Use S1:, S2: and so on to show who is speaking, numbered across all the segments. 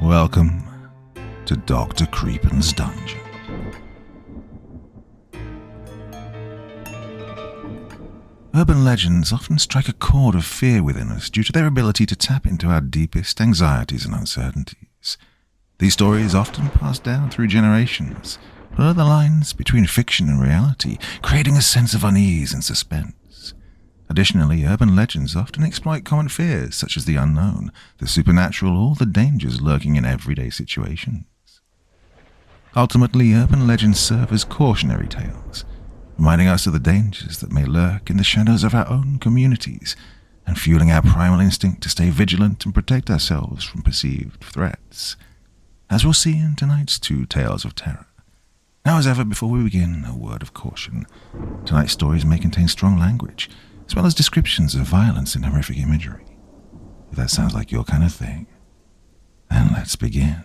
S1: Welcome to Dr. Creepin's Dungeon. Urban legends often strike a chord of fear within us due to their ability to tap into our deepest anxieties and uncertainties. These stories often pass down through generations, blur the lines between fiction and reality, creating a sense of unease and suspense. Additionally, urban legends often exploit common fears such as the unknown, the supernatural, or the dangers lurking in everyday situations. Ultimately, urban legends serve as cautionary tales, reminding us of the dangers that may lurk in the shadows of our own communities and fueling our primal instinct to stay vigilant and protect ourselves from perceived threats. As we'll see in tonight's two tales of terror. Now, as ever, before we begin, a word of caution. Tonight's stories may contain strong language, as well as descriptions of violence and horrific imagery. If that sounds like your kind of thing, then let's begin.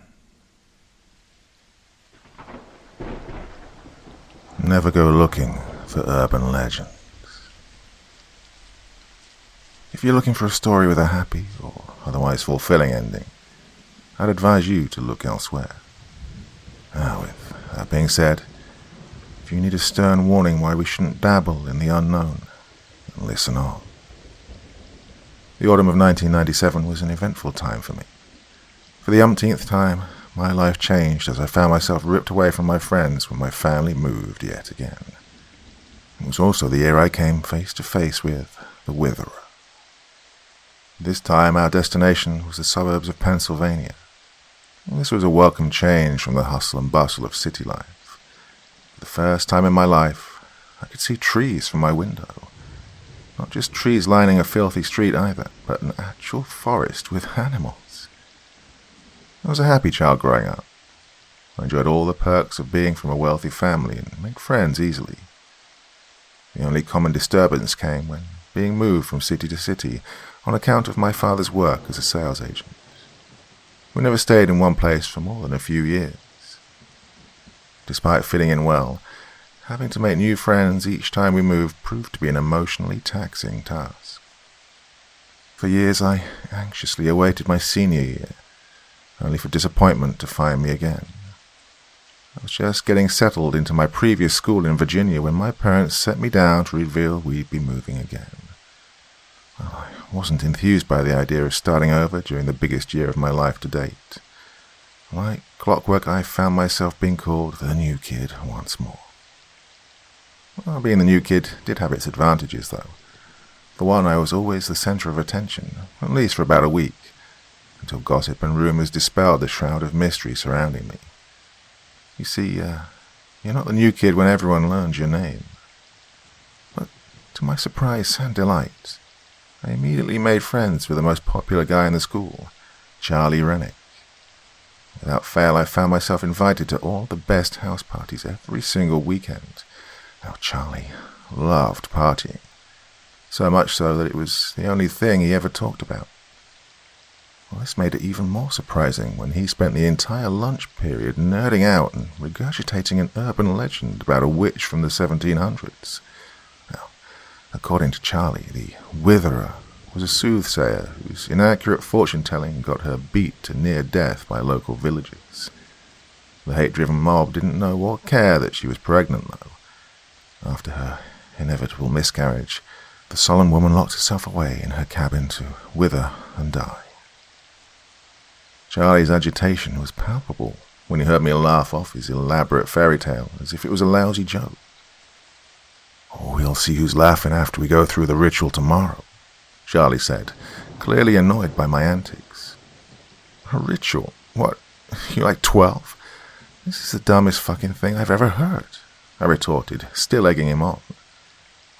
S1: Never go looking for urban legends. If you're looking for a story with a happy or otherwise fulfilling ending, I'd advise you to look elsewhere. Now, with that being said, if you need a stern warning why we shouldn't dabble in the unknown, then listen on. The autumn of 1997 was an eventful time for me. For the umpteenth time, my life changed as I found myself ripped away from my friends when my family moved yet again. It was also the year I came face to face with the Witherer. This time our destination was the suburbs of Pennsylvania. This was a welcome change from the hustle and bustle of city life. For the first time in my life, I could see trees from my window. Not just trees lining a filthy street either, but an actual forest with animals. I was a happy child growing up. I enjoyed all the perks of being from a wealthy family and made friends easily. The only common disturbance came when being moved from city to city on account of my father's work as a sales agent. We never stayed in one place for more than a few years. Despite fitting in well, having to make new friends each time we moved proved to be an emotionally taxing task. For years I anxiously awaited my senior year, only for disappointment to find me again. I was just getting settled into my previous school in Virginia when my parents set me down to reveal we'd be moving again. Well, I wasn't enthused by the idea of starting over during the biggest year of my life to date. Like clockwork, I found myself being called the new kid once more. Well, being the new kid did have its advantages, though. For one, I was always the center of attention, at least for about a week, until gossip and rumors dispelled the shroud of mystery surrounding me. You see, you're not the new kid when everyone learns your name. But to my surprise and delight, I immediately made friends with the most popular guy in the school, Charlie Rennick. Without fail, I found myself invited to all the best house parties every single weekend. Now, Charlie loved partying, so much so that it was the only thing he ever talked about. Well, this made it even more surprising when he spent the entire lunch period nerding out and regurgitating an urban legend about a witch from the 1700s. Now, according to Charlie, the Witherer was a soothsayer whose inaccurate fortune-telling got her beat to near death by local villagers. The hate-driven mob didn't know or care that she was pregnant, though. After her inevitable miscarriage, the solemn woman locked herself away in her cabin to wither and die. Charlie's agitation was palpable when he heard me laugh off his elaborate fairy tale as if it was a lousy joke. "Oh, we'll see who's laughing after we go through the ritual tomorrow," Charlie said, clearly annoyed by my antics. "A ritual? What, you're like 12? This is the dumbest fucking thing I've ever heard," I retorted, still egging him on.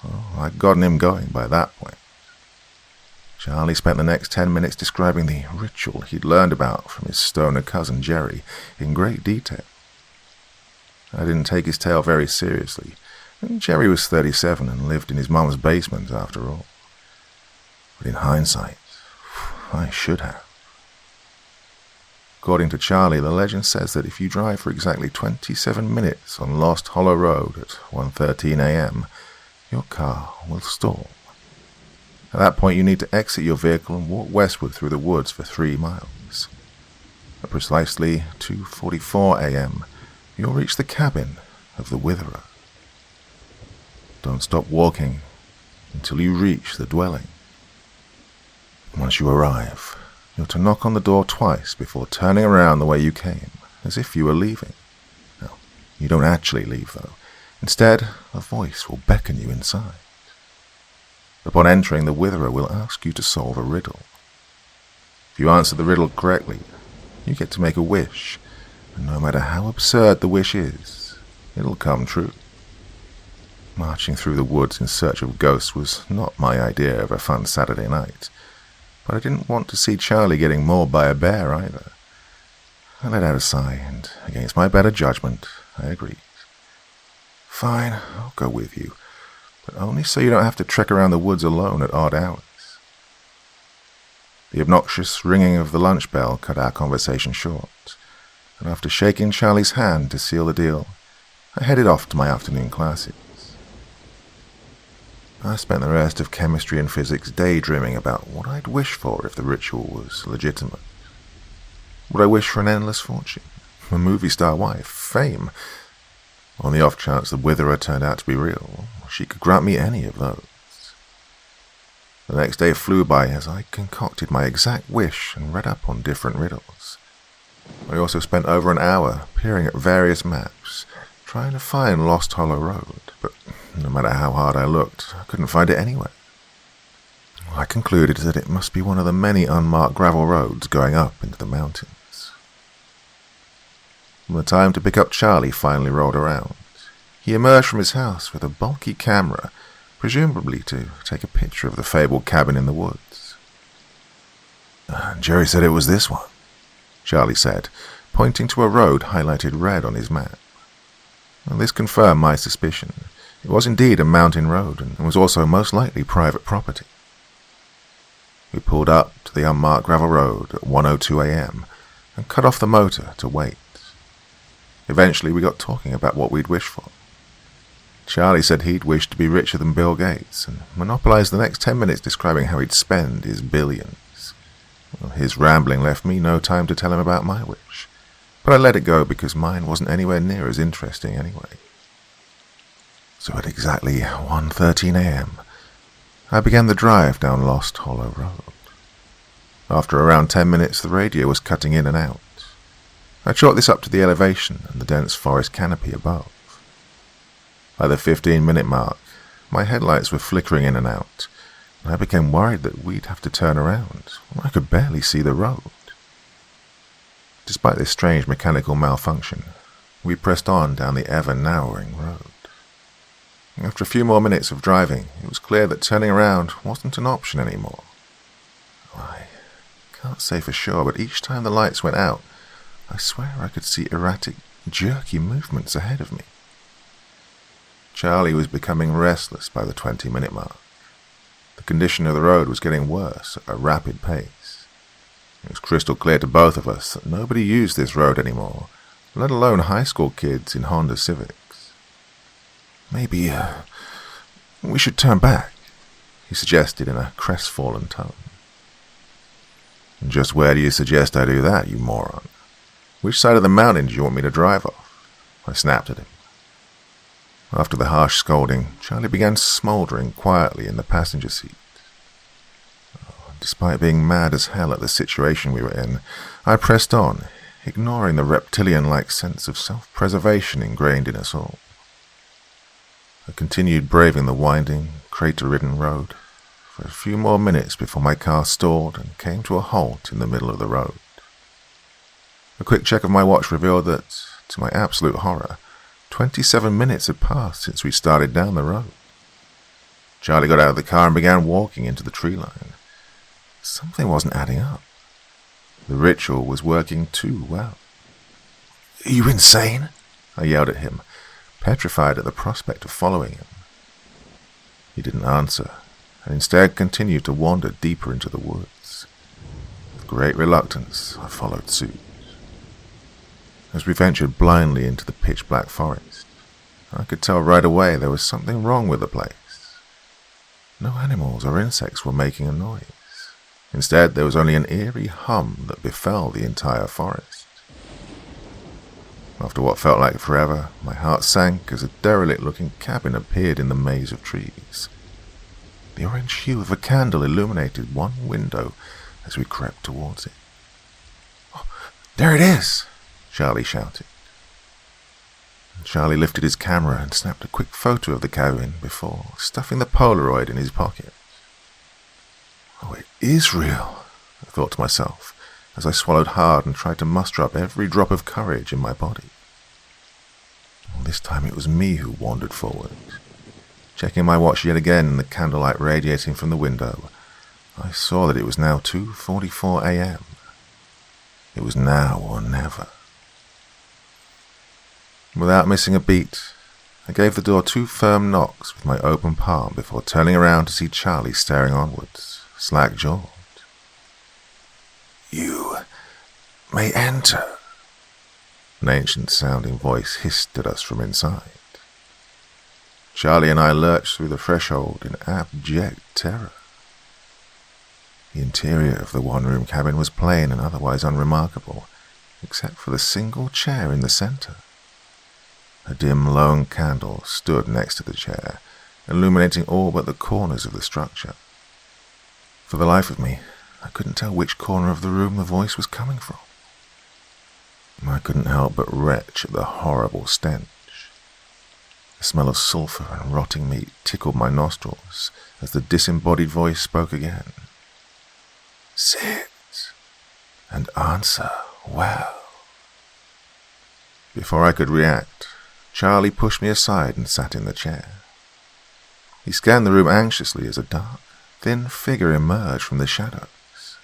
S1: Well, I'd gotten him going by that point. Charlie spent the next 10 minutes describing the ritual he'd learned about from his stoner cousin Jerry in great detail. I didn't take his tale very seriously. Jerry was 37 and lived in his mum's basement after all. But in hindsight, I should have. According to Charlie, the legend says that if you drive for exactly 27 minutes on Lost Hollow Road at 1:13 a.m., your car will stall. At that point, you need to exit your vehicle and walk westward through the woods for 3 miles. At precisely 2:44 a.m., you'll reach the cabin of the Witherer. Don't stop walking until you reach the dwelling. Once you arrive, you're to knock on the door twice before turning around the way you came, as if you were leaving. No, you don't actually leave, though. Instead, a voice will beckon you inside. Upon entering, the Witherer will ask you to solve a riddle. If you answer the riddle correctly, you get to make a wish, and no matter how absurd the wish is, it'll come true. Marching through the woods in search of ghosts was not my idea of a fun Saturday night, but I didn't want to see Charlie getting mauled by a bear either. I let out a sigh, and against my better judgment, I agreed. Fine, I'll go with you, but only so you don't have to trek around the woods alone at odd hours. The obnoxious ringing of the lunch bell cut our conversation short, and after shaking Charlie's hand to seal the deal, I headed off to my afternoon classes. I spent the rest of chemistry and physics daydreaming about what I'd wish for if the ritual was legitimate. Would I wish for an endless fortune, a movie star wife, fame? On the off chance the Witherer turned out to be real, she could grant me any of those. The next day flew by as I concocted my exact wish and read up on different riddles. I also spent over an hour peering at various maps, trying to find Lost Hollow Road, but no matter how hard I looked, I couldn't find it anywhere. I concluded that it must be one of the many unmarked gravel roads going up into the mountains. When the time to pick up Charlie finally rolled around, he emerged from his house with a bulky camera, presumably to take a picture of the fabled cabin in the woods. Jerry said it was this one, Charlie said, pointing to a road highlighted red on his map. Well, this confirmed my suspicion. It was indeed a mountain road, and was also most likely private property. We pulled up to the unmarked gravel road at 1:02 a.m. and cut off the motor to wait. Eventually we got talking about what we'd wish for. Charlie said he'd wish to be richer than Bill Gates, and monopolized the next 10 minutes describing how he'd spend his billions. Well, his rambling left me no time to tell him about my wish, but I let it go because mine wasn't anywhere near as interesting anyway. So at exactly 1:13 a.m., I began the drive down Lost Hollow Road. After around 10 minutes, the radio was cutting in and out. I chalked this up to the elevation and the dense forest canopy above. By the 15-minute mark, my headlights were flickering in and out, and I became worried that we'd have to turn around. I could barely see the road. Despite this strange mechanical malfunction, we pressed on down the ever-narrowing road. After a few more minutes of driving, it was clear that turning around wasn't an option anymore. I can't say for sure, but each time the lights went out, I swear I could see erratic, jerky movements ahead of me. Charlie was becoming restless by the 20-minute mark. The condition of the road was getting worse at a rapid pace. It was crystal clear to both of us that nobody used this road anymore, let alone high school kids in Honda Civics. Maybe, we should turn back, he suggested in a crestfallen tone. Just where do you suggest I do that, you moron? Which side of the mountain do you want me to drive off? I snapped at him. After the harsh scolding, Charlie began smouldering quietly in the passenger seat. Despite being mad as hell at the situation we were in, I pressed on, ignoring the reptilian-like sense of self-preservation ingrained in us all. I continued braving the winding, crater-ridden road for a few more minutes before my car stalled and came to a halt in the middle of the road. A quick check of my watch revealed that, to my absolute horror, 27 minutes had passed since we started down the road. Charlie got out of the car and began walking into the tree line. Something wasn't adding up. The ritual was working too well. "Are you insane?" I yelled at him, petrified at the prospect of following him. He didn't answer, and instead continued to wander deeper into the woods. With great reluctance, I followed suit. As we ventured blindly into the pitch-black forest, I could tell right away there was something wrong with the place. No animals or insects were making a noise. Instead, there was only an eerie hum that befell the entire forest. After what felt like forever, my heart sank as a derelict-looking cabin appeared in the maze of trees. The orange hue of a candle illuminated one window as we crept towards it. "Oh, there it is!" Charlie shouted. Charlie lifted his camera and snapped a quick photo of the cabin before stuffing the Polaroid in his pocket. "Oh, it is real," I thought to myself as I swallowed hard and tried to muster up every drop of courage in my body. This time it was me who wandered forward. Checking my watch yet again in the candlelight radiating from the window, I saw that it was now 2:44 a.m. It was now or never. Without missing a beat, I gave the door 2 firm knocks with my open palm before turning around to see Charlie staring onwards, slack-jawed. "You may enter," an ancient-sounding voice hissed at us from inside. Charlie and I lurched through the threshold in abject terror. The interior of the one-room cabin was plain and otherwise unremarkable, except for the single chair in the center. A dim lone candle stood next to the chair, illuminating all but the corners of the structure. For the life of me, I couldn't tell which corner of the room the voice was coming from. I couldn't help but retch at the horrible stench. The smell of sulphur and rotting meat tickled my nostrils as the disembodied voice spoke again. "Sit and answer well." Before I could react, Charlie pushed me aside and sat in the chair. He scanned the room anxiously as a dark, thin figure emerged from the shadows.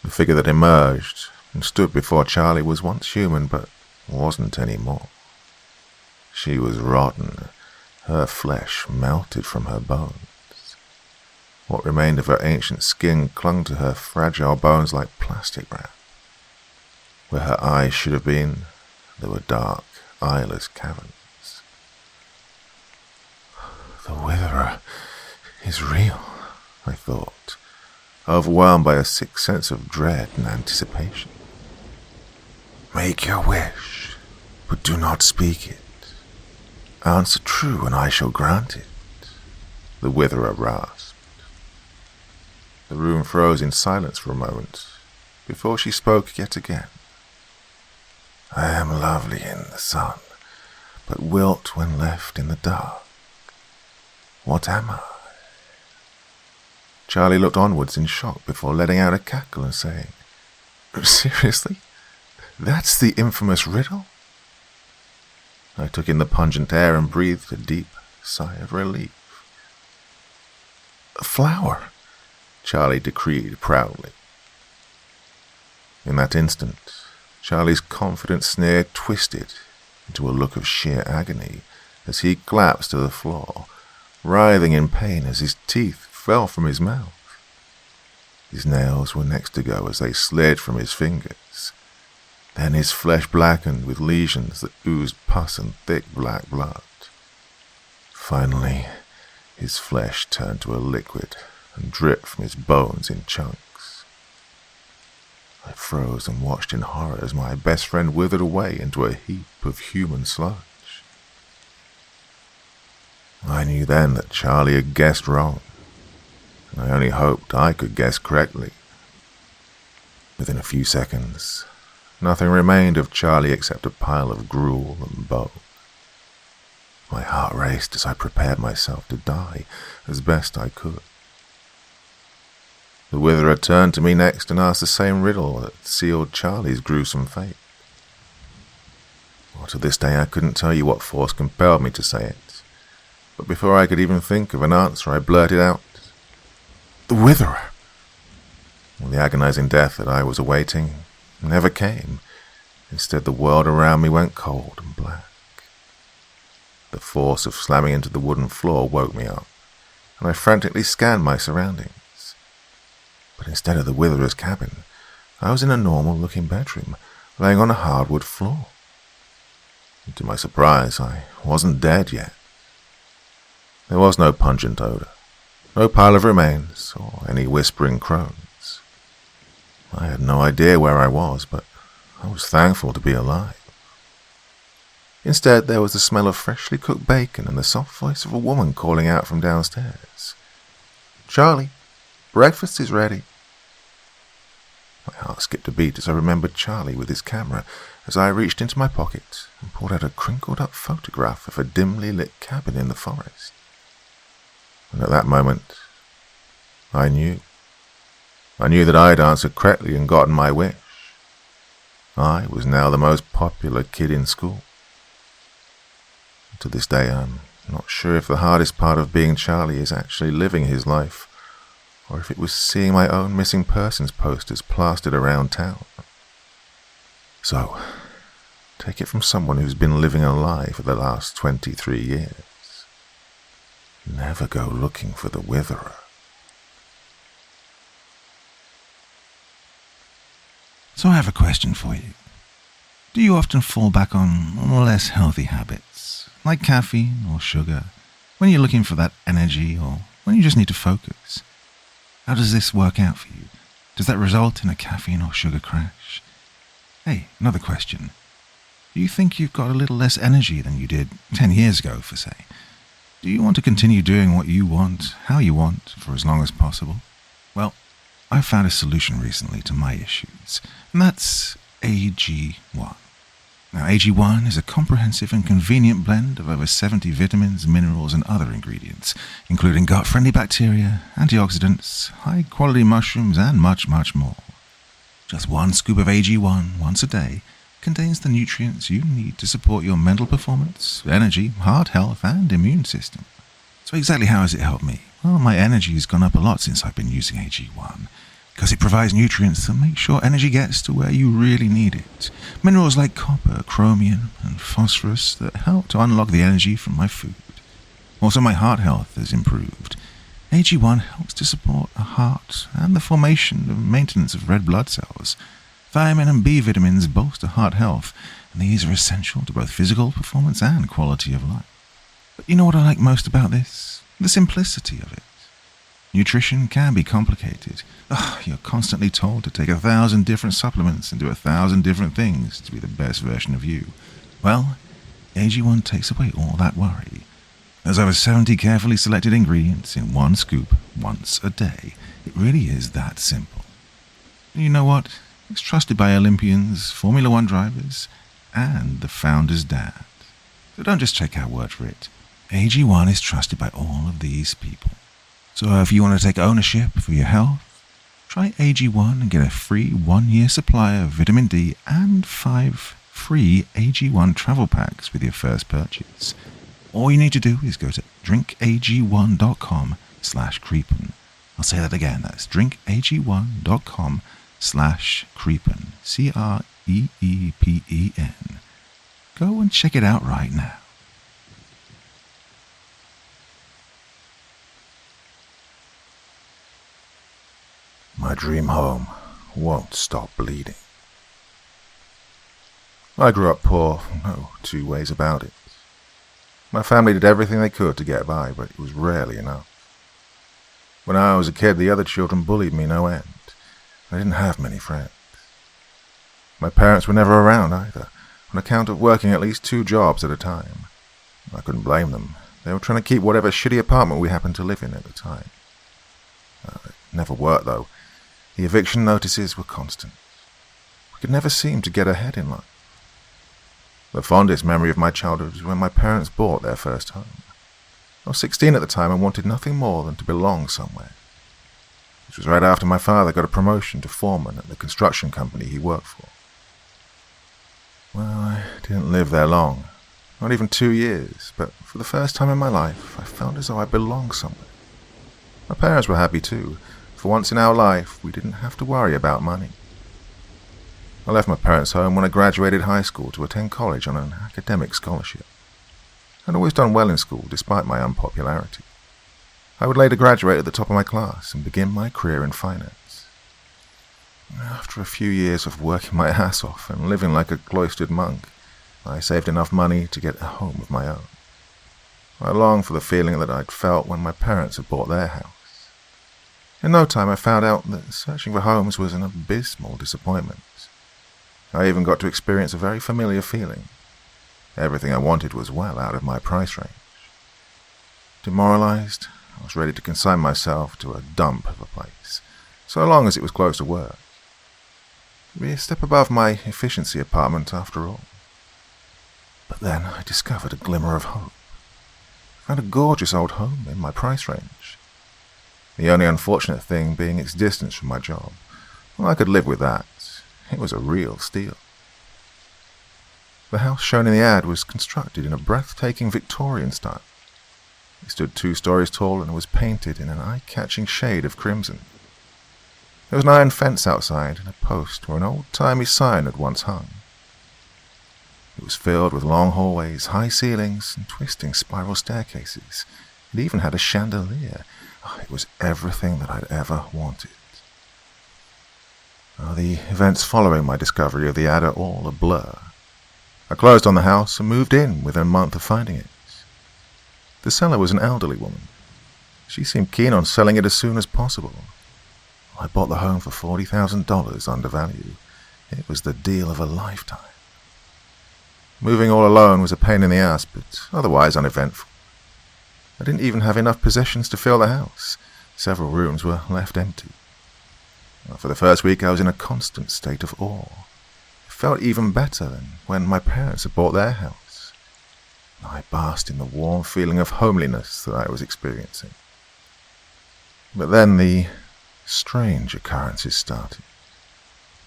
S1: The figure that emerged and stood before Charlie was once human, but wasn't anymore. She was rotten, her flesh melted from her bones. What remained of her ancient skin clung to her fragile bones like plastic wrap. Where her eyes should have been, there were dark, eyeless caverns. "The Witherer is real," I thought, overwhelmed by a sick sense of dread and anticipation. "Make your wish, but do not speak it. Answer true, and I shall grant it," the Witherer rasped. The room froze in silence for a moment, before she spoke yet again. "I am lovely in the sun, but wilt when left in the dark. What am I?" Charlie looked onwards in shock before letting out a cackle and saying, "Seriously? That's the infamous riddle?" I took in the pungent air and breathed a deep sigh of relief. "A flower," Charlie decreed proudly. In that instant, Charlie's confident sneer twisted into a look of sheer agony as he collapsed to the floor, writhing in pain as his teeth fell from his mouth. His nails were next to go as they slid from his fingers. Then his flesh blackened with lesions that oozed pus and thick black blood. Finally, his flesh turned to a liquid and dripped from his bones in chunks. I froze and watched in horror as my best friend withered away into a heap of human sludge. I knew then that Charlie had guessed wrong, and I only hoped I could guess correctly. Within a few seconds, nothing remained of Charlie except a pile of gruel and bone. My heart raced as I prepared myself to die as best I could. The Witherer turned to me next and asked the same riddle that sealed Charlie's gruesome fate. Well, to this day I couldn't tell you what force compelled me to say it, but before I could even think of an answer I blurted out, "The Witherer!" Well, the agonizing death that I was awaiting never came. Instead, the world around me went cold and black. The force of slamming into the wooden floor woke me up, and I frantically scanned my surroundings. But instead of the Witherer's cabin, I was in a normal-looking bedroom, laying on a hardwood floor. And to my surprise, I wasn't dead yet. There was no pungent odor, No pile of remains or any whispering crones. I had no idea where I was, but I was thankful to be alive. Instead, there was the smell of freshly cooked bacon and the soft voice of a woman calling out from downstairs. "Charlie, breakfast is ready." My heart skipped a beat as I remembered Charlie with his camera as I reached into my pocket and pulled out a crinkled-up photograph of a dimly lit cabin in the forest. And at that moment, I knew. I knew that I had answered correctly and gotten my wish. I was now the most popular kid in school. To this day, I'm not sure if the hardest part of being Charlie is actually living his life, or if it was seeing my own missing persons posters plastered around town. So, take it from someone who's been living a lie for the last 23 years. Never go looking for the witherer.
S2: So I have a question for you. Do you often fall back on less healthy habits, like caffeine or sugar, when you're looking for that energy or when you just need to focus? How does this work out for you? Does that result in a caffeine or sugar crash? Hey, another question. Do you think you've got a little less energy than you did 10 years ago, for say? Do you want to continue doing what you want, how you want, for as long as possible? Well, I found a solution recently to my issues, and that's AG1. Now, AG1 is a comprehensive and convenient blend of over 70 vitamins, minerals, and other ingredients, including gut-friendly bacteria, antioxidants, high-quality mushrooms, and much, much more. Just one scoop of AG1 once a day contains the nutrients you need to support your mental performance, energy, heart health, and immune system. So exactly how has it helped me? Well, my energy has gone up a lot since I've been using AG1, because it provides nutrients that make sure energy gets to where you really need it. Minerals like copper, chromium, and phosphorus that help to unlock the energy from my food. Also, my heart health has improved. AG1 helps to support the heart and the formation and maintenance of red blood cells. Thiamine and B vitamins bolster heart health, and these are essential to both physical performance and quality of life. But you know what I like most about this? The simplicity of it. Nutrition can be complicated. You're constantly told to take 1,000 different supplements and do 1,000 different things to be the best version of you. Well, AG1 takes away all that worry. There's over 70 carefully selected ingredients in one scoop once a day. It really is that simple. And you know what? It's trusted by Olympians, Formula One drivers, and the founder's dad. So don't just take our word for it. AG1 is trusted by all of these people. So if you want to take ownership for your health, try AG1 and get a free 1-year supply of vitamin D and 5 free AG1 Travel Packs with your first purchase. All you need to do is go to drinkag1.com/creepin. I'll say that again. That's drinkag1.com/creepin. CREEPEN. Go and check it out right now.
S1: My dream home won't stop bleeding. I grew up poor, no two ways about it. My family did everything they could to get by, but it was rarely enough. When I was a kid, the other children bullied me no end. I didn't have many friends. My parents were never around either, on account of working at least 2 jobs at a time. I couldn't blame them. They were trying to keep whatever shitty apartment we happened to live in at the time. It never worked, though. The eviction notices were constant. We could never seem to get ahead in life. The fondest memory of my childhood was when my parents bought their first home. I was 16 at the time and wanted nothing more than to belong somewhere. This was right after my father got a promotion to foreman at the construction company he worked for. Well, I didn't live there long, not even 2 years, but for the first time in my life, I felt as though I belonged somewhere. My parents were happy too. For once in our life, we didn't have to worry about money. I left my parents' home when I graduated high school to attend college on an academic scholarship. I'd always done well in school, despite my unpopularity. I would later graduate at the top of my class and begin my career in finance. After a few years of working my ass off and living like a cloistered monk, I saved enough money to get a home of my own. I longed for the feeling that I'd felt when my parents had bought their house. In no time I found out that searching for homes was an abysmal disappointment. I even got to experience a very familiar feeling. Everything I wanted was well out of my price range. Demoralized, I was ready to consign myself to a dump of a place, so long as it was close to work. It'd be a step above my efficiency apartment after all. But then I discovered a glimmer of hope. I found a gorgeous old home in my price range. The only unfortunate thing being its distance from my job. Well, I could live with that. It was a real steal. The house shown in the ad was constructed in a breathtaking Victorian style. It stood 2 stories tall and was painted in an eye-catching shade of crimson. There was an iron fence outside and a post where an old-timey sign had once hung. It was filled with long hallways, high ceilings, and twisting spiral staircases. It even had a chandelier. It was everything that I'd ever wanted. The events following my discovery of the ad are all a blur. I closed on the house and moved in within a month of finding it. The seller was an elderly woman. She seemed keen on selling it as soon as possible. I bought the home for $40,000 under value. It was the deal of a lifetime. Moving all alone was a pain in the ass, but otherwise uneventful. I didn't even have enough possessions to fill the house. Several rooms were left empty. For the first week I was in a constant state of awe. It felt even better than when my parents had bought their house. I basked in the warm feeling of homeliness that I was experiencing. But then the strange occurrences started.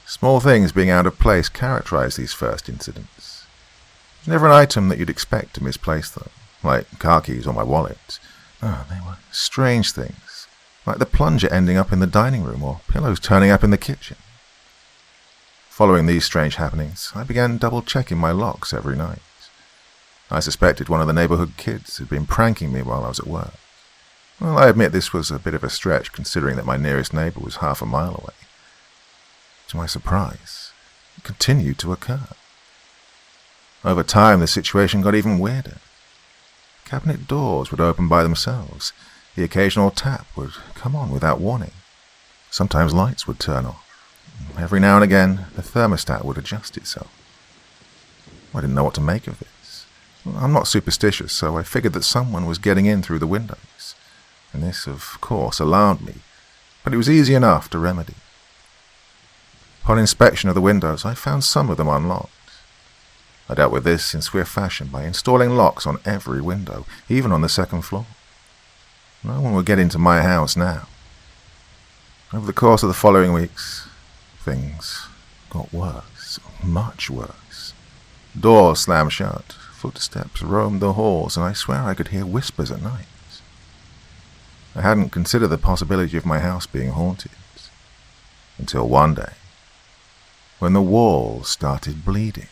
S1: Small things being out of place characterized these first incidents. There's never an item that you'd expect to misplace though, like car keys or my wallet. No, they were strange things, like the plunger ending up in the dining room or pillows turning up in the kitchen. Following these strange happenings, I began double-checking my locks every night. I suspected one of the neighborhood kids had been pranking me while I was at work. Well, I admit this was a bit of a stretch considering that my nearest neighbor was half a mile away. To my surprise, it continued to occur. Over time, the situation got even weirder. Cabinet doors would open by themselves. The occasional tap would come on without warning. Sometimes lights would turn off. Every now and again, the thermostat would adjust itself. I didn't know what to make of this. I'm not superstitious, so I figured that someone was getting in through the windows. And this, of course, alarmed me, but it was easy enough to remedy. Upon inspection of the windows, I found some of them unlocked. I dealt with this in swift fashion by installing locks on every window, even on the second floor. No one would get into my house now. Over the course of the following weeks, things got worse, much worse. Doors slammed shut, footsteps roamed the halls, and I swear I could hear whispers at night. I hadn't considered the possibility of my house being haunted, until one day, when the wall started bleeding.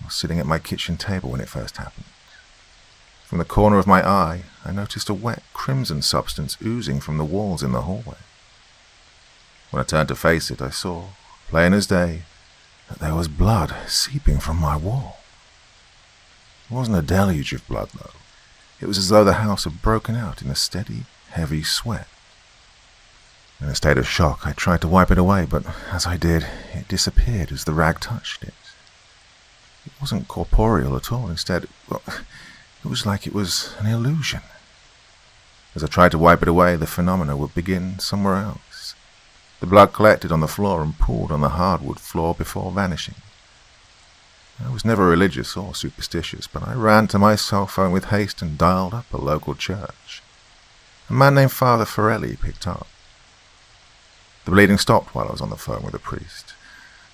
S1: I was sitting at my kitchen table when it first happened. From the corner of my eye, I noticed a wet crimson substance oozing from the walls in the hallway. When I turned to face it, I saw, plain as day, that there was blood seeping from my wall. It wasn't a deluge of blood, though. It was as though the house had broken out in a steady, heavy sweat. In a state of shock, I tried to wipe it away, but as I did, it disappeared as the rag touched it. It wasn't corporeal at all. Instead, it was like it was an illusion. As I tried to wipe it away, the phenomena would begin somewhere else. The blood collected on the floor and pooled on the hardwood floor before vanishing. I was never religious or superstitious, but I ran to my cell phone with haste and dialed up a local church. A man named Father Ferrelli picked up. The bleeding stopped while I was on the phone with the priest.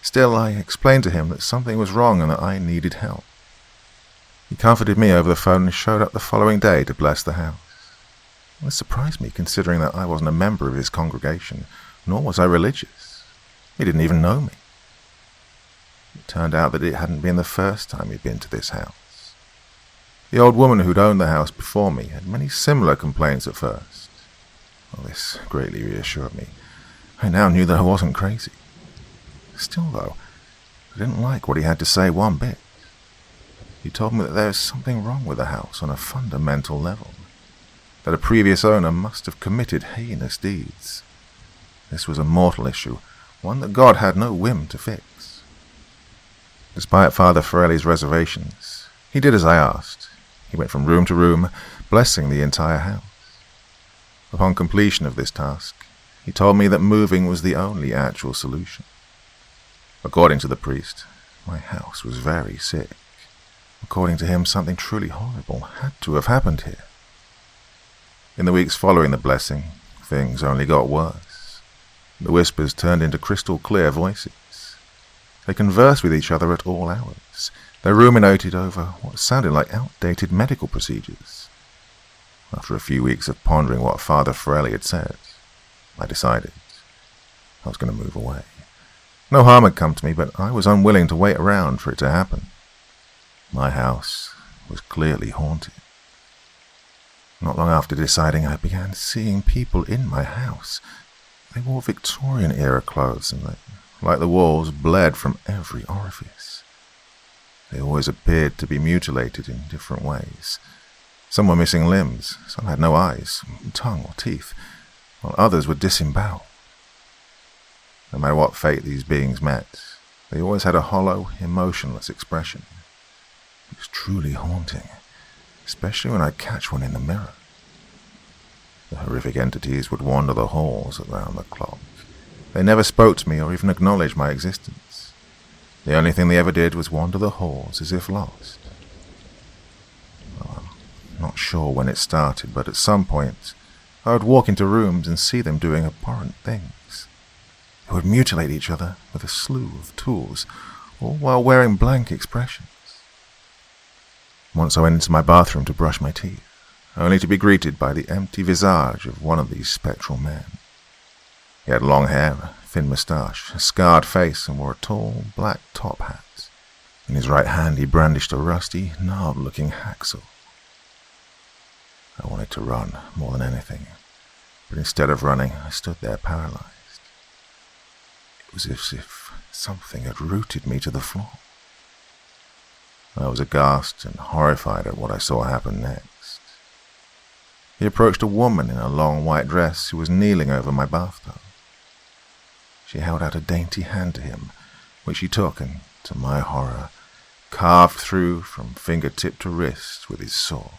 S1: Still, I explained to him that something was wrong and that I needed help. He comforted me over the phone and showed up the following day to bless the house. This surprised me, considering that I wasn't a member of his congregation, nor was I religious. He didn't even know me. It turned out that it hadn't been the first time he'd been to this house. The old woman who'd owned the house before me had many similar complaints at first. Well, this greatly reassured me. I now knew that I wasn't crazy. Still, though, I didn't like what he had to say one bit. He told me that there was something wrong with the house on a fundamental level. that a previous owner must have committed heinous deeds. This was a mortal issue, one that God had no whim to fix. Despite Father Forelli's reservations, he did as I asked. He went from room to room, blessing the entire house. Upon completion of this task, he told me that moving was the only actual solution. According to the priest, my house was very sick. According to him, something truly horrible had to have happened here. In the weeks following the blessing, things only got worse. The whispers turned into crystal clear voices. They conversed with each other at all hours. They ruminated over what sounded like outdated medical procedures. After a few weeks of pondering what Father Forelli had said, I decided I was going to move away. No harm had come to me, but I was unwilling to wait around for it to happen. My house was clearly haunted. Not long after deciding, I began seeing people in my house. They wore Victorian-era clothes, and like the walls, bled from every orifice. They always appeared to be mutilated in different ways. Some were missing limbs, some had no eyes, tongue or teeth, while others were disemboweled. No matter what fate these beings met, they always had a hollow, emotionless expression. It was truly haunting, especially when I'd catch one in the mirror. The horrific entities would wander the halls around the clock. They never spoke to me or even acknowledged my existence. The only thing they ever did was wander the halls as if lost. Well, I'm not sure when it started, but at some point, I would walk into rooms and see them doing abhorrent things. They would mutilate each other with a slew of tools, all while wearing blank expressions. Once I went into my bathroom to brush my teeth, only to be greeted by the empty visage of one of these spectral men. He had long hair, a thin moustache, a scarred face, and wore a tall, black top hat. In his right hand he brandished a rusty, gnarled-looking hacksaw. I wanted to run more than anything, but instead of running, I stood there paralyzed. It was as if something had rooted me to the floor. I was aghast and horrified at what I saw happen next. He approached a woman in a long white dress who was kneeling over my bathtub. She held out a dainty hand to him, which he took and, to my horror, carved through from fingertip to wrist with his saw.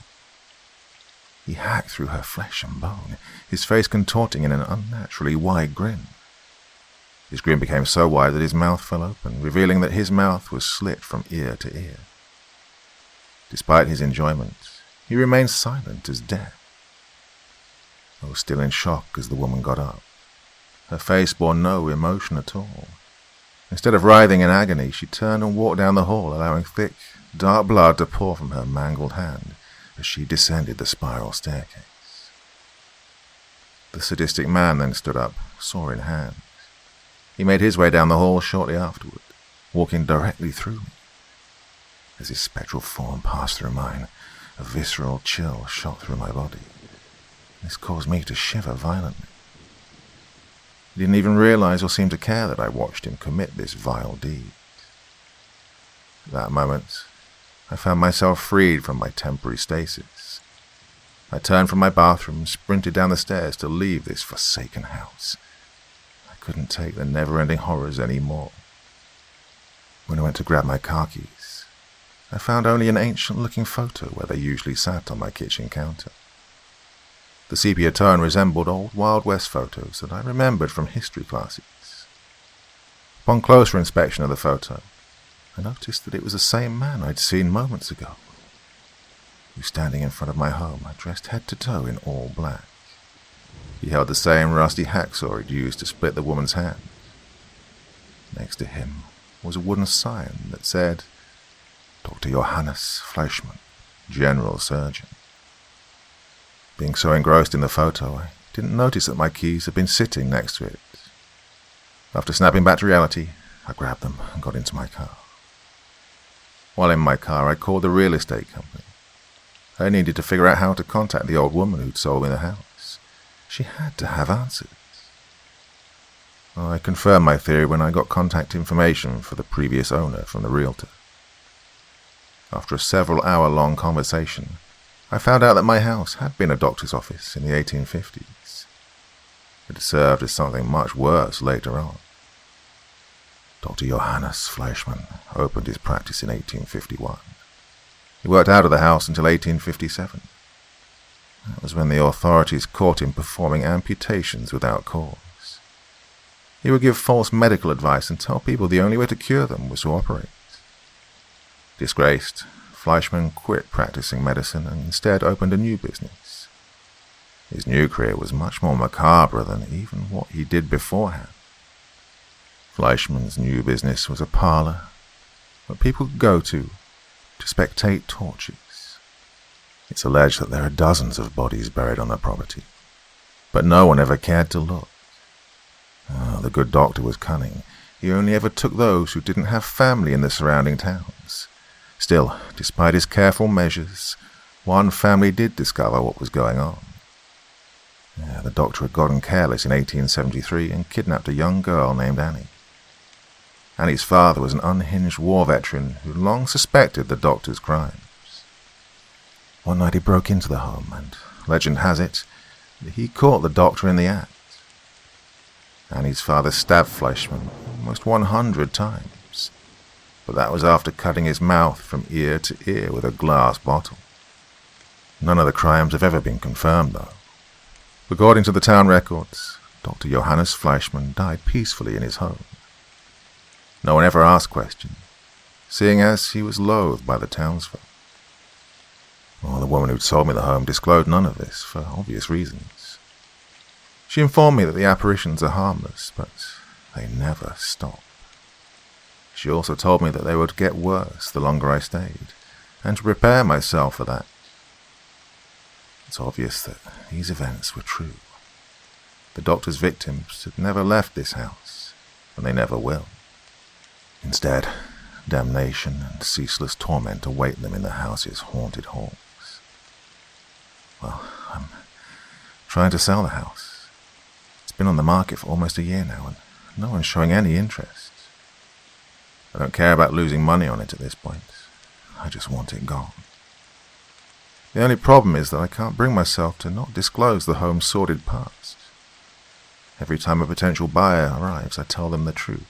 S1: He hacked through her flesh and bone, his face contorting in an unnaturally wide grin. His grin became so wide that his mouth fell open, revealing that his mouth was slit from ear to ear. Despite his enjoyment, he remained silent as death. I was still in shock as the woman got up. Her face bore no emotion at all. Instead of writhing in agony, she turned and walked down the hall, allowing thick, dark blood to pour from her mangled hand as she descended the spiral staircase. The sadistic man then stood up, saw in hand. He made his way down the hall shortly afterward, walking directly through me. As his spectral form passed through mine, a visceral chill shot through my body. This caused me to shiver violently. He didn't even realize or seem to care that I watched him commit this vile deed. At that moment, I found myself freed from my temporary stasis. I turned from my bathroom and sprinted down the stairs to leave this forsaken house. I couldn't take the never-ending horrors anymore. When I went to grab my car keys, I found only an ancient-looking photo where they usually sat on my kitchen counter. The sepia tone resembled old Wild West photos that I remembered from history classes. Upon closer inspection of the photo, I noticed that it was the same man I'd seen moments ago. He was standing in front of my home, dressed head to toe in all black. He held the same rusty hacksaw he'd used to split the woman's hand. Next to him was a wooden sign that said, Dr. Johannes Fleischmann, General Surgeon. Being so engrossed in the photo, I didn't notice that my keys had been sitting next to it. After snapping back to reality, I grabbed them and got into my car. While in my car, I called the real estate company. I needed to figure out how to contact the old woman who'd sold me the house. She had to have answers. I confirmed my theory when I got contact information for the previous owner from the realtor. After a several-hour-long conversation, I found out that my house had been a doctor's office in the 1850s. It had served as something much worse later on. Dr. Johannes Fleischmann opened his practice in 1851. He worked out of the house until 1857. That was when the authorities caught him performing amputations without cause. He would give false medical advice and tell people the only way to cure them was to operate. Disgraced, Fleischmann quit practicing medicine and instead opened a new business. His new career was much more macabre than even what he did beforehand. Fleischmann's new business was a parlor where people could go to spectate tortures. It's alleged that there are dozens of bodies buried on the property, but no one ever cared to look. The good doctor was cunning. He only ever took those who didn't have family in the surrounding towns. Still, despite his careful measures, one family did discover what was going on. The doctor had gotten careless in 1873 and kidnapped a young girl named Annie. Annie's father was an unhinged war veteran who long suspected the doctor's crimes. One night he broke into the home, and legend has it that he caught the doctor in the act. Annie's father stabbed Fleischmann almost 100 times, but that was after cutting his mouth from ear to ear with a glass bottle. None of the crimes have ever been confirmed, though. According to the town records, Dr. Johannes Fleischmann died peacefully in his home. No one ever asked questions, seeing as he was loathed by the townsfolk. The woman who sold me the home disclosed none of this, for obvious reasons. She informed me that the apparitions are harmless, but they never stop. She also told me that they would get worse the longer I stayed, and to prepare myself for that. It's obvious that these events were true. The doctor's victims had never left this house, and they never will. Instead, damnation and ceaseless torment await them in the house's haunted halls. Well, I'm trying to sell the house. It's been on the market for almost a year now, and no one's showing any interest. I don't care about losing money on it at this point. I just want it gone. The only problem is that I can't bring myself to not disclose the home's sordid past. Every time a potential buyer arrives, I tell them the truth.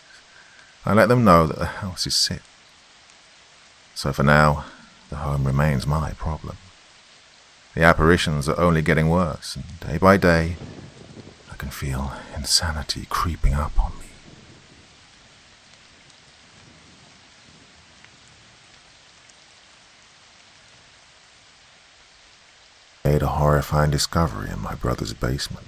S1: I let them know that the house is sick. So for now, the home remains my problem. The apparitions are only getting worse, and day by day, I can feel insanity creeping up on me. I made a horrifying discovery in my brother's basement.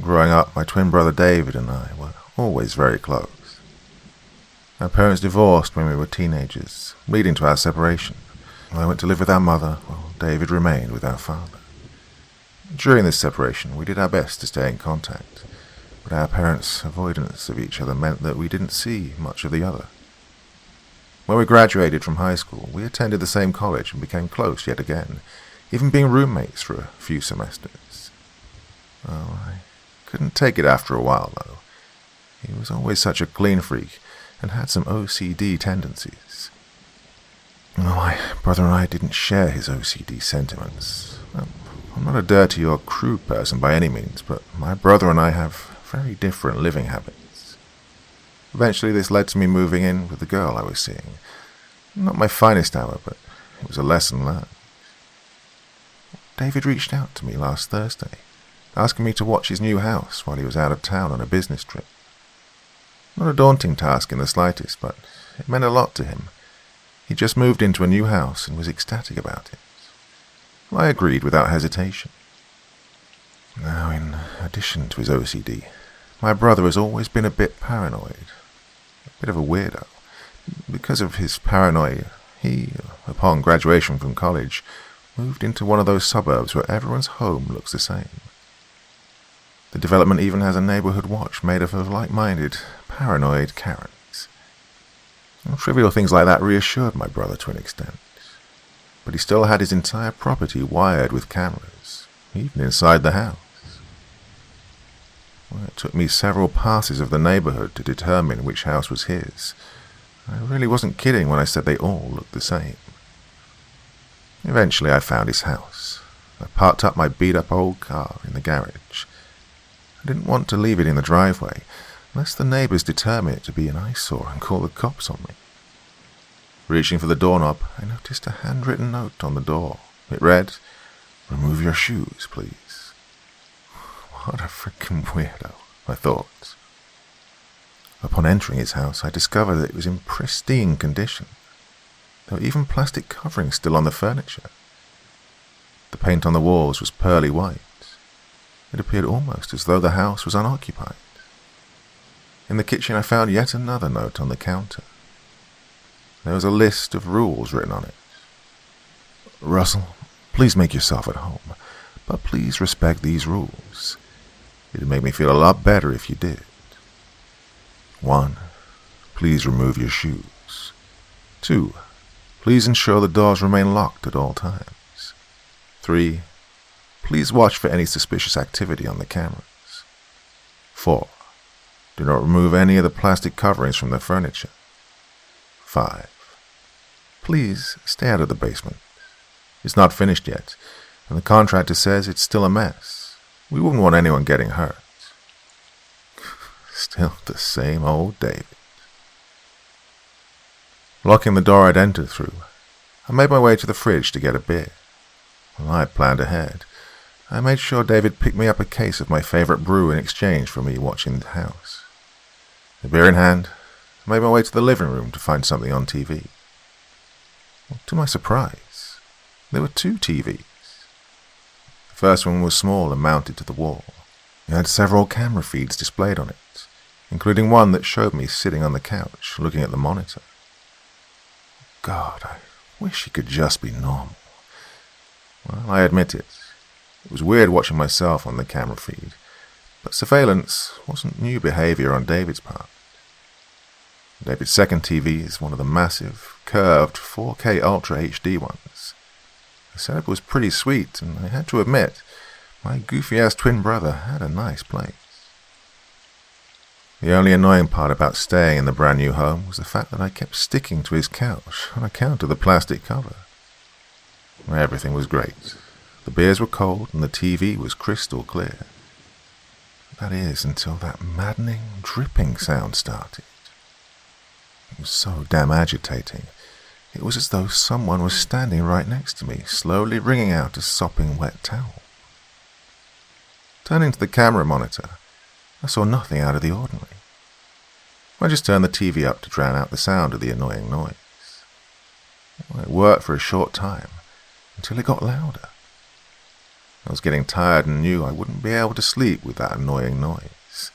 S1: Growing up, my twin brother David and I were always very close. Our parents divorced when we were teenagers, leading to our separation. I went to live with our mother, while David remained with our father. During this separation, we did our best to stay in contact, but our parents' avoidance of each other meant that we didn't see much of the other. When we graduated from high school, we attended the same college and became close yet again, even being roommates for a few semesters. Well, I couldn't take it after a while, though. He was always such a clean freak and had some OCD tendencies. My brother and I didn't share his OCD sentiments. I'm not a dirty or crude person by any means, but my brother and I have very different living habits. Eventually this led to me moving in with the girl I was seeing. Not my finest hour, but it was a lesson learned. David reached out to me last Thursday, asking me to watch his new house while he was out of town on a business trip. Not a daunting task in the slightest, but it meant a lot to him. He just moved into a new house and was ecstatic about it. I agreed without hesitation. Now, in addition to his OCD, my brother has always been a bit paranoid, a bit of a weirdo. Because of his paranoia, he, upon graduation from college, moved into one of those suburbs where everyone's home looks the same. The development even has a neighborhood watch made up of like-minded, paranoid Karens. Trivial things like that reassured my brother to an extent, but he still had his entire property wired with cameras, even inside the house. Well, it took me several passes of the neighborhood to determine which house was his. I really wasn't kidding when I said they all looked the same. Eventually I found his house. I parked up my beat-up old car in the garage. I didn't want to leave it in the driveway, lest the neighbors determine it to be an eyesore and call the cops on me. Reaching for the doorknob, I noticed a handwritten note on the door. It read, "Remove your shoes, please." What a freaking weirdo, I thought. Upon entering his house, I discovered that it was in pristine condition. There were even plastic coverings still on the furniture. The paint on the walls was pearly white. It appeared almost as though the house was unoccupied. In the kitchen I found yet another note on the counter. There was a list of rules written on it. "Russell, please make yourself at home, but please respect these rules. It'd make me feel a lot better if you did. 1. Please remove your shoes. 2. Please ensure the doors remain locked at all times. 3. Please watch for any suspicious activity on the cameras. 4. Do not remove any of the plastic coverings from the furniture. 5. Please stay out of the basement. It's not finished yet, and the contractor says it's still a mess. We wouldn't want anyone getting hurt." Still the same old David. Locking the door I'd entered through, I made my way to the fridge to get a beer. Well, I had planned ahead. I made sure David picked me up a case of my favorite brew in exchange for me watching the house. The beer in hand, I made my way to the living room to find something on TV. Well, to my surprise, there were 2 TVs. The first one was small and mounted to the wall. It had several camera feeds displayed on it, including one that showed me sitting on the couch looking at the monitor. God, I wish he could just be normal. Well, I admit it. It was weird watching myself on the camera feed, but surveillance wasn't new behavior on David's part. David's second TV is one of the massive, curved 4K Ultra HD ones. The setup was pretty sweet, and I had to admit, my goofy-ass twin brother had a nice place. The only annoying part about staying in the brand new home was the fact that I kept sticking to his couch on account of the plastic cover. Everything was great. The beers were cold and the TV was crystal clear. That is, until that maddening, dripping sound started. It was so damn agitating. It was as though someone was standing right next to me, slowly wringing out a sopping wet towel. Turning to the camera monitor, I saw nothing out of the ordinary. I just turned the TV up to drown out the sound of the annoying noise. It worked for a short time, until it got louder. I was getting tired and knew I wouldn't be able to sleep with that annoying noise.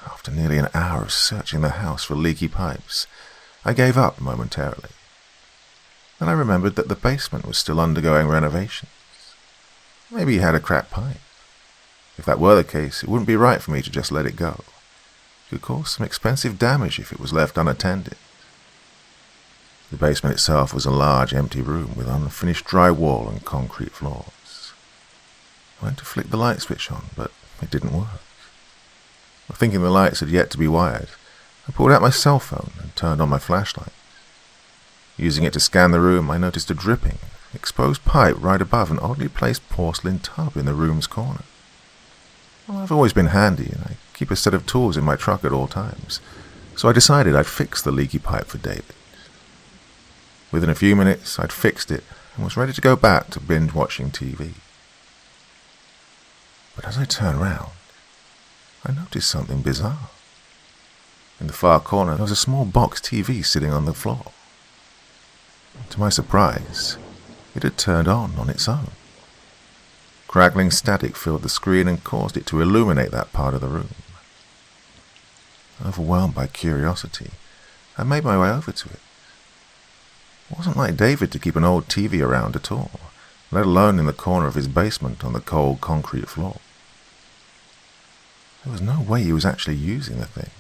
S1: After nearly an hour of searching the house for leaky pipes, I gave up momentarily. Then I remembered that the basement was still undergoing renovations. Maybe he had a cracked pipe. If that were the case, it wouldn't be right for me to just let it go. It could cause some expensive damage if it was left unattended. The basement itself was a large, empty room with unfinished drywall and concrete floors. I went to flick the light switch on, but it didn't work. Thinking the lights had yet to be wired, I pulled out my cell phone and turned on my flashlight. Using it to scan the room, I noticed a dripping, exposed pipe right above an oddly placed porcelain tub in the room's corner. Well, I've always been handy, and I keep a set of tools in my truck at all times, so I decided I'd fix the leaky pipe for David. Within a few minutes, I'd fixed it and was ready to go back to binge watching TV. But as I turned round, I noticed something bizarre. In the far corner, there was a small box TV sitting on the floor. To my surprise, it had turned on its own. Crackling static filled the screen and caused it to illuminate that part of the room. Overwhelmed by curiosity, I made my way over to it. It wasn't like David to keep an old TV around at all, let alone in the corner of his basement on the cold concrete floor. There was no way he was actually using the thing.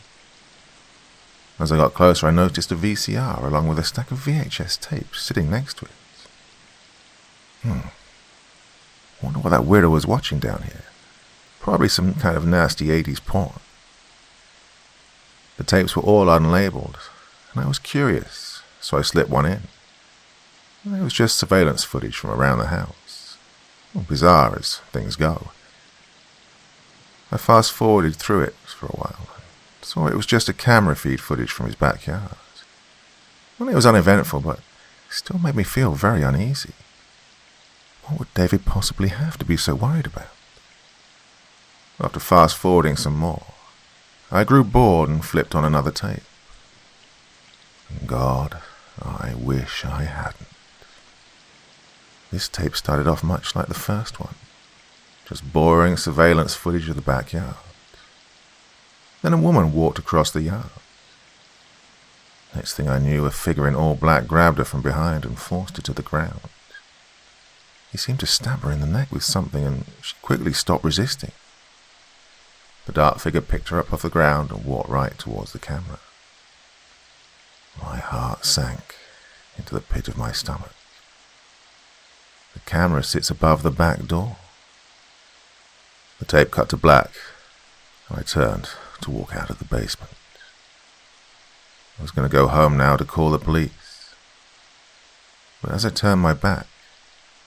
S1: As I got closer, I noticed a VCR along with a stack of VHS tapes sitting next to it. Wonder what that weirdo was watching down here. Probably some kind of nasty 80s porn. The tapes were all unlabeled, and I was curious, so I slipped one in. It was just surveillance footage from around the house. Bizarre as things go. I fast-forwarded through it for a while. Saw it was just a camera feed footage from his backyard. Well, it was uneventful, but it still made me feel very uneasy. What would David possibly have to be so worried about? After fast-forwarding some more, I grew bored and flipped on another tape. God, I wish I hadn't. This tape started off much like the first one, just boring surveillance footage of the backyard. Then a woman walked across the yard. Next thing I knew, a figure in all black grabbed her from behind and forced her to the ground. He seemed to stab her in the neck with something, and she quickly stopped resisting. The dark figure picked her up off the ground and walked right towards the camera. My heart sank into the pit of my stomach. The camera sits above the back door. The tape cut to black, and I turned to walk out of the basement. I was going to go home now to call the police. But as I turned my back,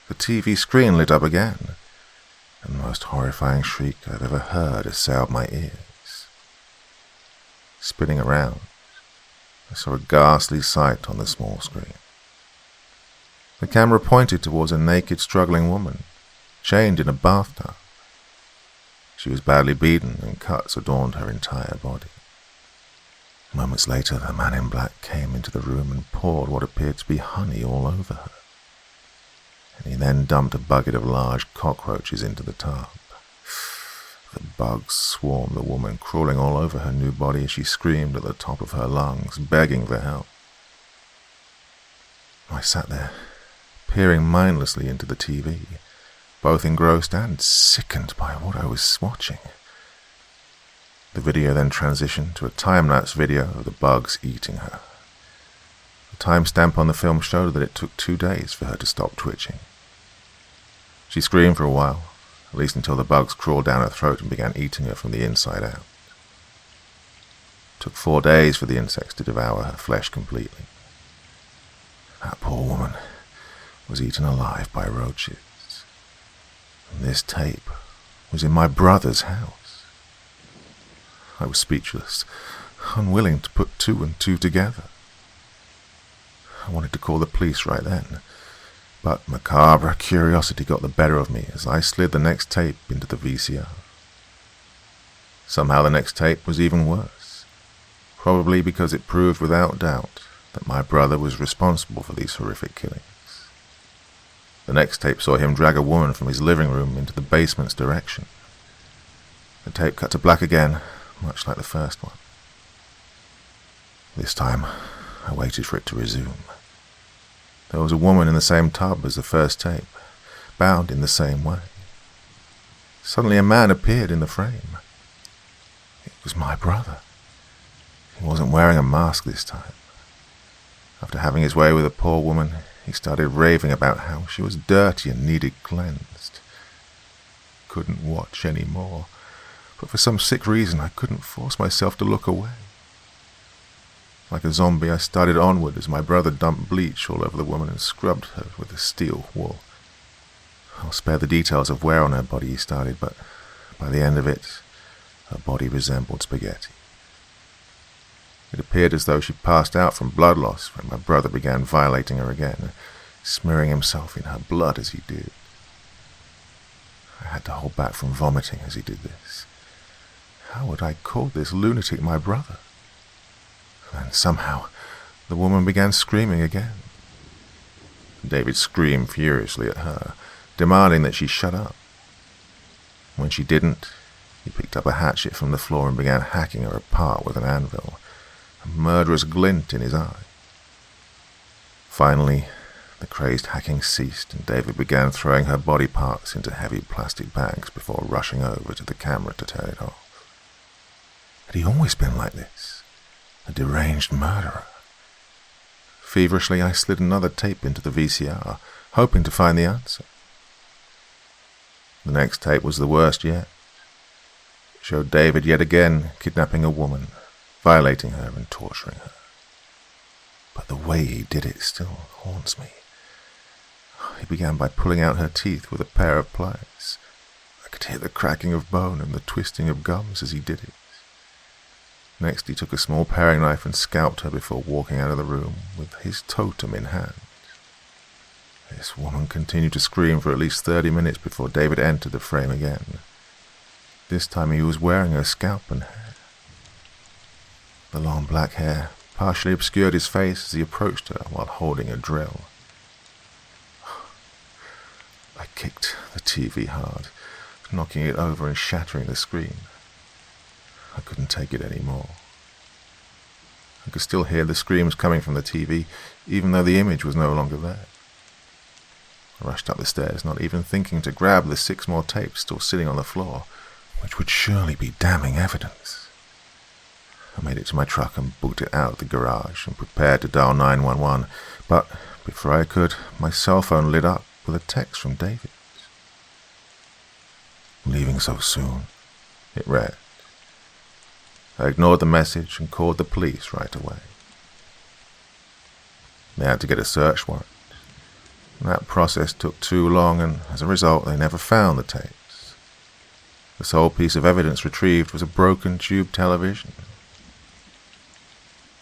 S1: the TV screen lit up again, and the most horrifying shriek I've ever heard assailed my ears. Spinning around, I saw a ghastly sight on the small screen. The camera pointed towards a naked, struggling woman, chained in a bathtub. She was badly beaten, and cuts adorned her entire body. Moments later, the man in black came into the room and poured what appeared to be honey all over her. And he then dumped a bucket of large cockroaches into the tub. The bugs swarmed the woman, crawling all over her new body as she screamed at the top of her lungs, begging for help. I sat there, peering mindlessly into the TV, both engrossed and sickened by what I was watching. The video then transitioned to a time-lapse video of the bugs eating her. The timestamp on the film showed that it took 2 days for her to stop twitching. She screamed for a while, at least until the bugs crawled down her throat and began eating her from the inside out. It took 4 days for the insects to devour her flesh completely. That poor woman was eaten alive by roaches. And this tape was in my brother's house. I was speechless, unwilling to put 2 and 2 together. I wanted to call the police right then, but macabre curiosity got the better of me as I slid the next tape into the VCR. Somehow the next tape was even worse, probably because it proved without doubt that my brother was responsible for these horrific killings. The next tape saw him drag a woman from his living room into the basement's direction. The tape cut to black again, much like the first one. This time, I waited for it to resume. There was a woman in the same tub as the first tape, bound in the same way. Suddenly a man appeared in the frame. It was my brother. He wasn't wearing a mask this time. After having his way with a poor woman, he started raving about how she was dirty and needed cleansed. Couldn't watch any more, but for some sick reason I couldn't force myself to look away. Like a zombie, I started onward as my brother dumped bleach all over the woman and scrubbed her with a steel wool. I'll spare the details of where on her body he started, but by the end of it, her body resembled spaghetti. It appeared as though she passed out from blood loss when my brother began violating her again, smearing himself in her blood as he did. I had to hold back from vomiting as he did this. How would I call this lunatic my brother? And somehow, the woman began screaming again. David screamed furiously at her, demanding that she shut up. When she didn't, he picked up a hatchet from the floor and began hacking her apart with an anvil, a murderous glint in his eye. Finally, the crazed hacking ceased, and David began throwing her body parts into heavy plastic bags before rushing over to the camera to turn it off. Had he always been like this? A deranged murderer? Feverishly, I slid another tape into the VCR, hoping to find the answer. The next tape was the worst yet. It showed David yet again kidnapping a woman, violating her and torturing her. But the way he did it still haunts me. He began by pulling out her teeth with a pair of pliers. I could hear the cracking of bone and the twisting of gums as he did it. Next, he took a small paring knife and scalped her before walking out of the room with his totem in hand. This woman continued to scream for at least 30 minutes before David entered the frame again. This time he was wearing her scalp and hair. The long black hair partially obscured his face as he approached her while holding a drill. I kicked the TV hard, knocking it over and shattering the screen. I couldn't take it anymore. I could still hear the screams coming from the TV, even though the image was no longer there. I rushed up the stairs, not even thinking to grab the 6 more tapes still sitting on the floor, which would surely be damning evidence. I made it to my truck and booked it out of the garage and prepared to dial 911, but before I could, my cell phone lit up with a text from David. "Leaving so soon," it read. I ignored the message and called the police right away. They had to get a search warrant. That process took too long, and as a result, they never found the tapes. The sole piece of evidence retrieved was a broken tube television.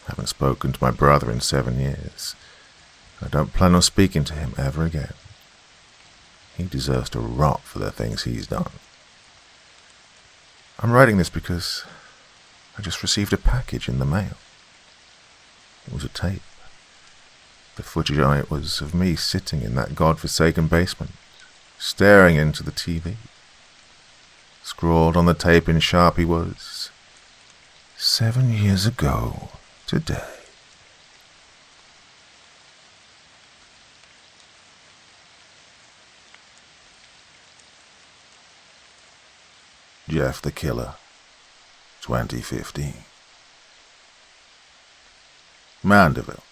S1: I haven't spoken to my brother in 7 years. I don't plan on speaking to him ever again. He deserves to rot for the things he's done. I'm writing this because I just received a package in the mail. It was a tape. The footage on it was of me sitting in that godforsaken basement, staring into the TV. Scrawled on the tape in Sharpie was, 7 years ago today. Jeff the Killer, 2015. Mandeville.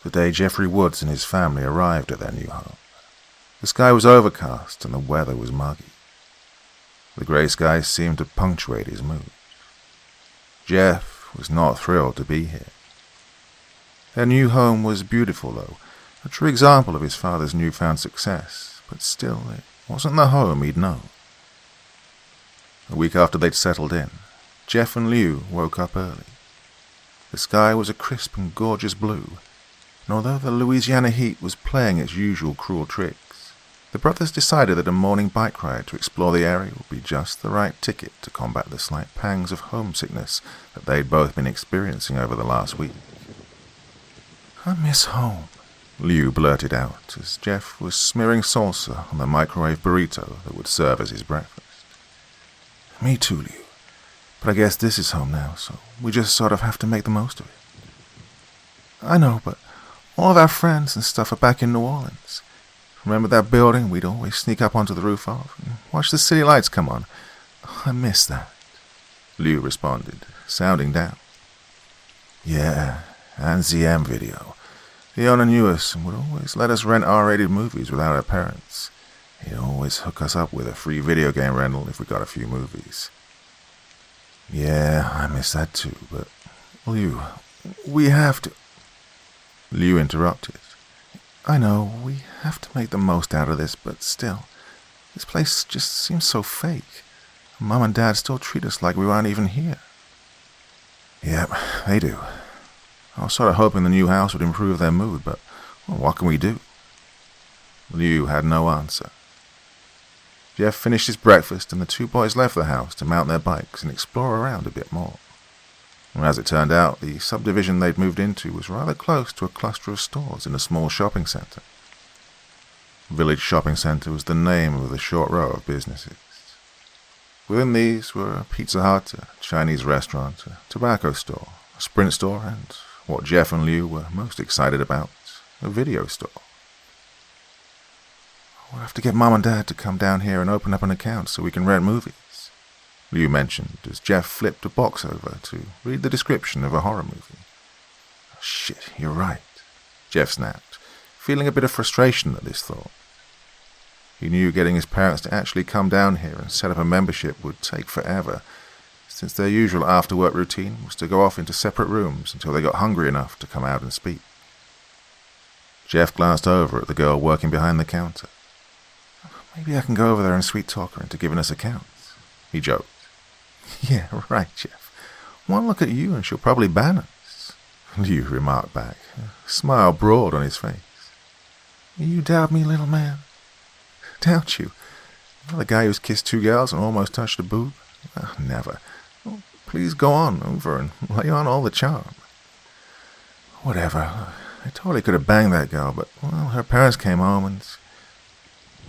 S1: The day Jeffrey Woods and his family arrived at their new home, the sky was overcast and the weather was muggy. The grey skies seemed to punctuate his mood. Jeff was not thrilled to be here. Their new home was beautiful, though, a true example of his father's newfound success, but still, it wasn't the home he'd known. A week after they'd settled in, Jeff and Liu woke up early. The sky was a crisp and gorgeous blue, and although the Louisiana heat was playing its usual cruel tricks, the brothers decided that a morning bike ride to explore the area would be just the right ticket to combat the slight pangs of homesickness that they'd both been experiencing over the last week. "I miss home," Liu blurted out as Jeff was smearing salsa on the microwave burrito that would serve as his breakfast. "Me too, Liu. But I guess this is home now, so we just sort of have to make the most of it." "I know, but all of our friends and stuff are back in New Orleans. Remember that building we'd always sneak up onto the roof of and watch the city lights come on? I miss that," Liu responded, sounding down. "Yeah, and ZM Video. The owner knew us and would always let us rent R-rated movies without our parents. He'd always hook us up with a free video game rental if we got a few movies." "Yeah, I miss that too, but Liu, we have to..." Liu interrupted. "I know, we have to make the most out of this, but still, this place just seems so fake. Mom and Dad still treat us like we aren't even here." "Yep, they do. I was sort of hoping the new house would improve their mood, but well, what can we do?" Liu had no answer. Jeff finished his breakfast and the two boys left the house to mount their bikes and explore around a bit more. As it turned out, the subdivision they'd moved into was rather close to a cluster of stores in a small shopping center. Village Shopping Center was the name of the short row of businesses. Within these were a Pizza Hut, a Chinese restaurant, a tobacco store, a Sprint store, and, what Jeff and Liu were most excited about, a video store. "We'll have to get Mom and Dad to come down here and open up an account so we can rent movies," Liu mentioned as Jeff flipped a box over to read the description of a horror movie. "Shit, you're right," Jeff snapped, feeling a bit of frustration at this thought. He knew getting his parents to actually come down here and set up a membership would take forever, since their usual after-work routine was to go off into separate rooms until they got hungry enough to come out and speak. Jeff glanced over at the girl working behind the counter. "Maybe I can go over there and sweet-talk her into giving us accounts," he joked. "Yeah, right, Jeff. One look at you and she'll probably ban us," Liu remarked back, a smile broad on his face. "You doubt me, little man?" "Doubt you? The guy who's kissed 2 girls and almost touched a boob? Never. Oh, please go on over and lay on all the charm." "Whatever. I totally could have banged that girl, but, well, her parents came home and...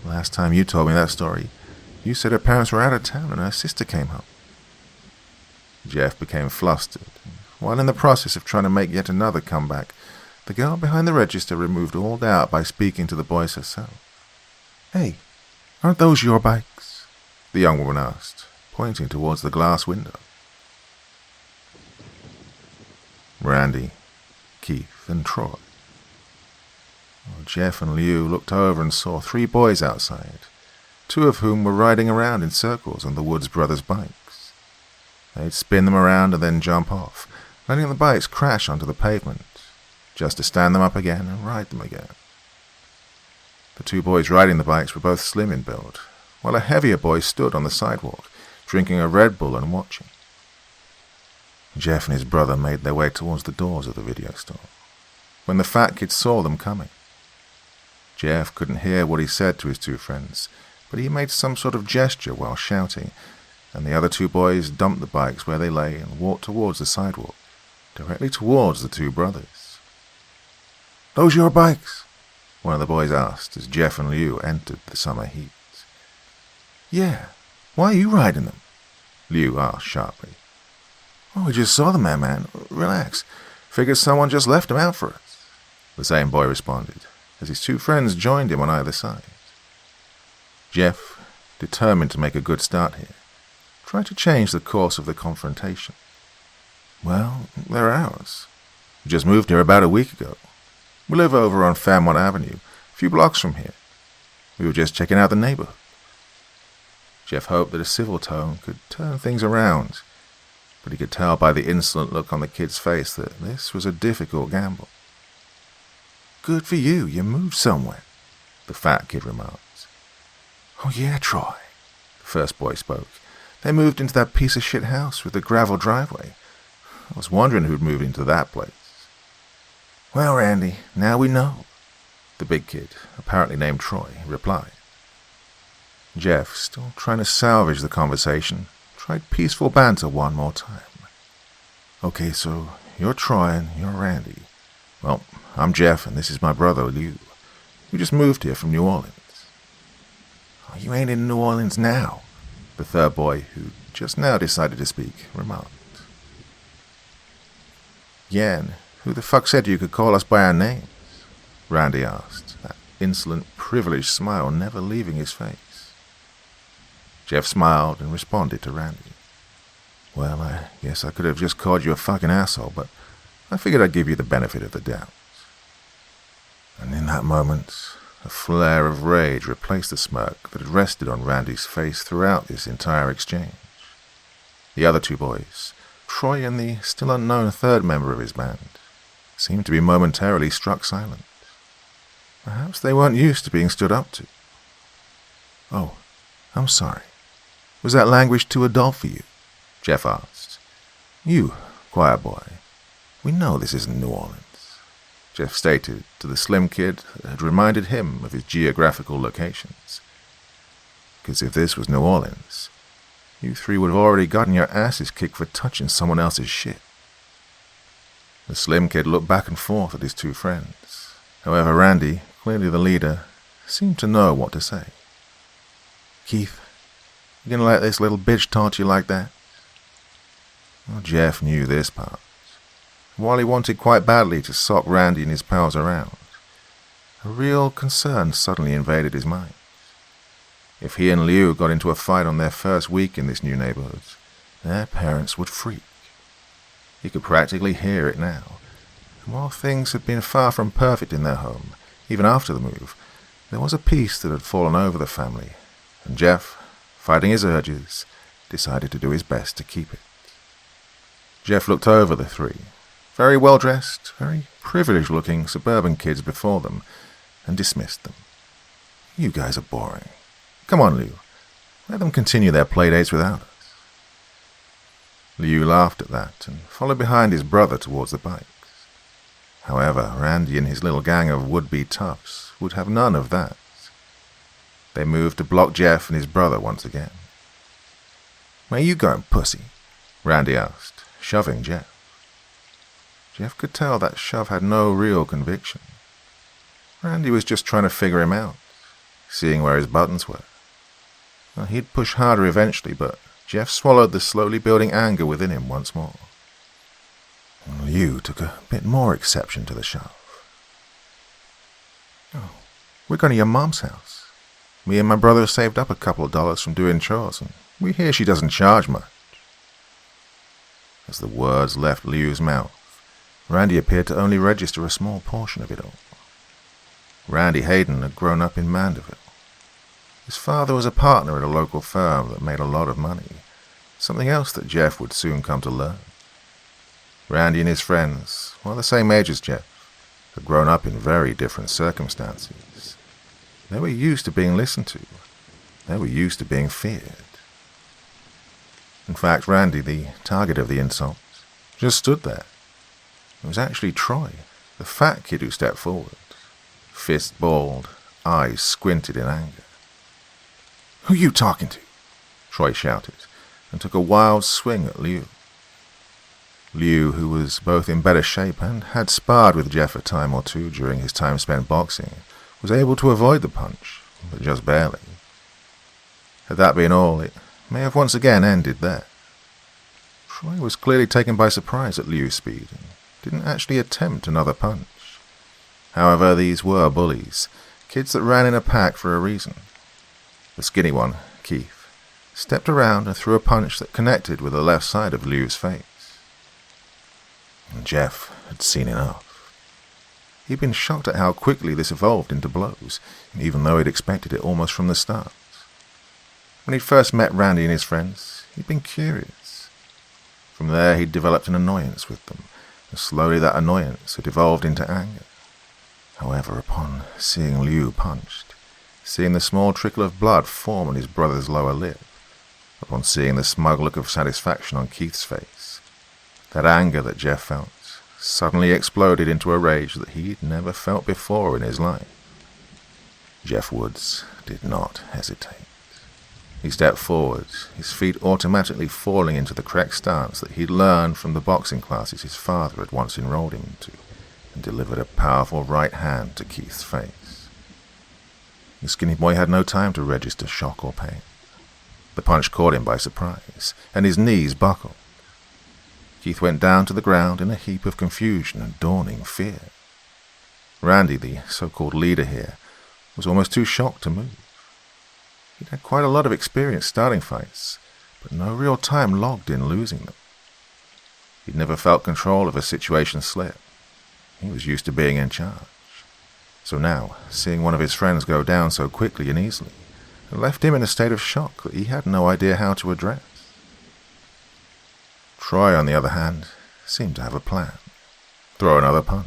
S1: Last time you told me that story, you said her parents were out of town and her sister came home." Jeff became flustered. While in the process of trying to make yet another comeback, the girl behind the register removed all doubt by speaking to the boys herself. "Hey, aren't those your bikes?" the young woman asked, pointing towards the glass window. Randy, Keith, and Troy. Jeff and Liu looked over and saw 3 boys outside, 2 of whom were riding around in circles on the Woods brothers' bikes. They'd spin them around and then jump off, letting the bikes crash onto the pavement, just to stand them up again and ride them again. The 2 boys riding the bikes were both slim in build, while a heavier boy stood on the sidewalk, drinking a Red Bull and watching. Jeff and his brother made their way towards the doors of the video store, when the fat kid saw them coming. Jeff couldn't hear what he said to his 2 friends, but he made some sort of gesture while shouting, and the other 2 boys dumped the bikes where they lay and walked towards the sidewalk, directly towards the 2 brothers. "Those your bikes?" one of the boys asked as Jeff and Liu entered the summer heat. "Yeah. Why are you riding them?" Liu asked sharply. "Oh, we just saw them there, man. Relax. Figured someone just left them out for us," the same boy responded, as his 2 friends joined him on either side. Jeff, determined to make a good start here, tried to change the course of the confrontation. "Well, they're ours. We just moved here about a week ago. We live over on Fairmont Avenue, a few blocks from here. We were just checking out the neighborhood." Jeff hoped that a civil tone could turn things around, but he could tell by the insolent look on the kid's face that this was a difficult gamble. "Good for you, you moved somewhere," the fat kid remarked. "Oh yeah, Troy," the first boy spoke. "They moved into that piece of shit house with the gravel driveway. I was wondering who'd moved into that place." "Well, Randy, now we know," the big kid, apparently named Troy, replied. Jeff, still trying to salvage the conversation, tried peaceful banter one more time. "Okay, so you're Troy and you're Randy. Well, I'm Jeff and this is my brother Liu. We just moved here from New Orleans." "Oh, you ain't in New Orleans now," the third boy, who just now decided to speak, remarked. "Yan, who the fuck said you could call us by our names?" Randy asked, that insolent, privileged smile never leaving his face. Jeff smiled and responded to Randy. "Well, I guess I could have just called you a fucking asshole, but I figured I'd give you the benefit of the doubt." And in that moment, a flare of rage replaced the smirk that had rested on Randy's face throughout this entire exchange. The other 2 boys, Troy and the still unknown 3rd member of his band, seemed to be momentarily struck silent. Perhaps they weren't used to being stood up to. "Oh, I'm sorry. Was that language too adult for you?" Jeff asked. "You, quiet boy. We know this isn't New Orleans," Jeff stated to the slim kid that had reminded him of his geographical locations. "Because if this was New Orleans, you 3 would have already gotten your asses kicked for touching someone else's shit." The slim kid looked back and forth at his 2 friends. However, Randy, clearly the leader, seemed to know what to say. "Keith, you gonna let this little bitch talk to you like that?" Well, Jeff knew this part. While he wanted quite badly to sock Randy and his pals around, a real concern suddenly invaded his mind. If he and Liu got into a fight on their first week in this new neighborhood, their parents would freak. He could practically hear it now. And while things had been far from perfect in their home, even after the move, there was a peace that had fallen over the family, and Jeff, fighting his urges, decided to do his best to keep it. Jeff looked over the 3, very well-dressed, very privileged-looking suburban kids before them, and dismissed them. "You guys are boring. Come on, Liu. Let them continue their playdates without us." Liu laughed at that and followed behind his brother towards the bikes. However, Randy and his little gang of would-be toughs would have none of that. They moved to block Jeff and his brother once again. "Where you going, pussy?" Randy asked, shoving Jeff. Jeff could tell that shove had no real conviction. Randy was just trying to figure him out, seeing where his buttons were. Well, he'd push harder eventually, but Jeff swallowed the slowly building anger within him once more. Liu took a bit more exception to the shove. "Oh, we're going to your mom's house. Me and my brother saved up a couple of dollars from doing chores, and we hear she doesn't charge much." As the words left Liu's mouth, Randy appeared to only register a small portion of it all. Randy Hayden had grown up in Mandeville. His father was a partner at a local firm that made a lot of money, something else that Jeff would soon come to learn. Randy and his friends, while the same age as Jeff, had grown up in very different circumstances. They were used to being listened to. They were used to being feared. In fact, Randy, the target of the insults, just stood there. It was actually Troy, the fat kid who stepped forward, fist balled, eyes squinted in anger. "Who you talking to?" Troy shouted, and took a wild swing at Liu. Liu, who was both in better shape and had sparred with Jeff a time or two during his time spent boxing, was able to avoid the punch, but just barely. Had that been all, it may have once again ended there. Troy was clearly taken by surprise at Liu's speed and didn't actually attempt another punch. However, these were bullies, kids that ran in a pack for a reason. The skinny one, Keith, stepped around and threw a punch that connected with the left side of Liu's face. And Jeff had seen enough. He'd been shocked at how quickly this evolved into blows, even though he'd expected it almost from the start. When he'd first met Randy and his friends, he'd been curious. From there, he'd developed an annoyance with them, and slowly that annoyance had evolved into anger. However, upon seeing Liu punched, seeing the small trickle of blood form on his brother's lower lip, upon seeing the smug look of satisfaction on Keith's face, that anger that Jeff felt suddenly exploded into a rage that he'd never felt before in his life. Jeff Woods did not hesitate. He stepped forward, his feet automatically falling into the correct stance that he'd learned from the boxing classes his father had once enrolled him into, and delivered a powerful right hand to Keith's face. The skinny boy had no time to register shock or pain. The punch caught him by surprise, and his knees buckled. Keith went down to the ground in a heap of confusion and dawning fear. Randy, the so-called leader here, was almost too shocked to move. He'd had quite a lot of experience starting fights, but no real time logged in losing them. He'd never felt control of a situation slip. He was used to being in charge. So now, seeing one of his friends go down so quickly and easily, it left him in a state of shock that he had no idea how to address. Troy, on the other hand, seemed to have a plan. Throw another punch.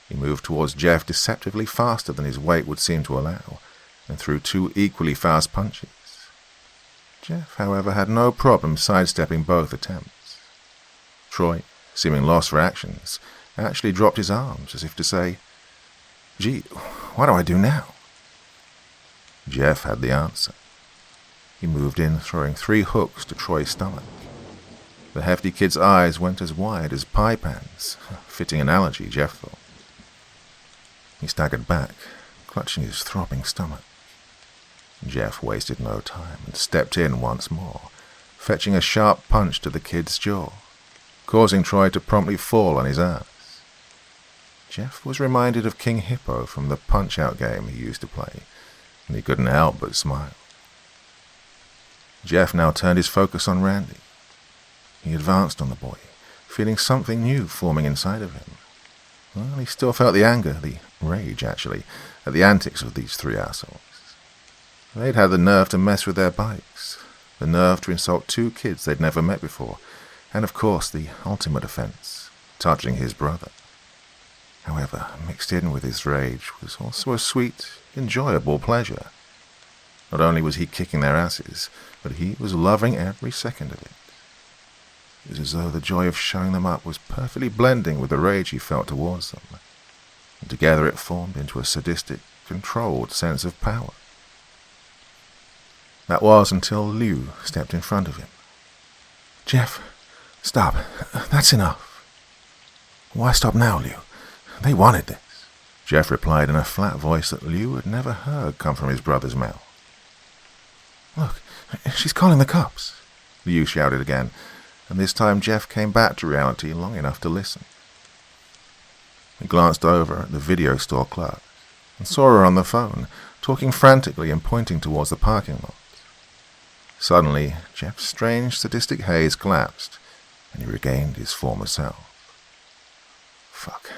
S1: He moved towards Jeff deceptively faster than his weight would seem to allow, and threw two equally fast punches. Jeff, however, had no problem sidestepping both attempts. Troy, seeming lost for actions, actually dropped his arms as if to say, "Gee, what do I do now?" Jeff had the answer. He moved in, throwing 3 hooks to Troy's stomach. The hefty kid's eyes went as wide as pie pans, a fitting analogy, Jeff thought. He staggered back, clutching his throbbing stomach. Jeff wasted no time and stepped in once more, fetching a sharp punch to the kid's jaw, causing Troy to promptly fall on his ass. Jeff was reminded of King Hippo from the Punch-Out game he used to play, and he couldn't help but smile. Jeff now turned his focus on Randy. He advanced on the boy, feeling something new forming inside of him. Well, he still felt the anger, the rage actually, at the antics of these 3 assholes. They'd had the nerve to mess with their bikes, the nerve to insult 2 kids they'd never met before, and of course the ultimate offense, touching his brother. However, mixed in with his rage was also a sweet, enjoyable pleasure. Not only was he kicking their asses, but he was loving every second of it. It was as though the joy of showing them up was perfectly blending with the rage he felt towards them, and together it formed into a sadistic, controlled sense of power. That was until Liu stepped in front of him. "Jeff, stop. That's enough." "Why stop now, Liu? They wanted this," Jeff replied in a flat voice that Liu had never heard come from his brother's mouth. "Look, she's calling the cops," Liu shouted again, and this time Jeff came back to reality long enough to listen. He glanced over at the video store clerk and saw her on the phone, talking frantically and pointing towards the parking lot. Suddenly, Jeff's strange, sadistic haze collapsed, and he regained his former self. "Fuck.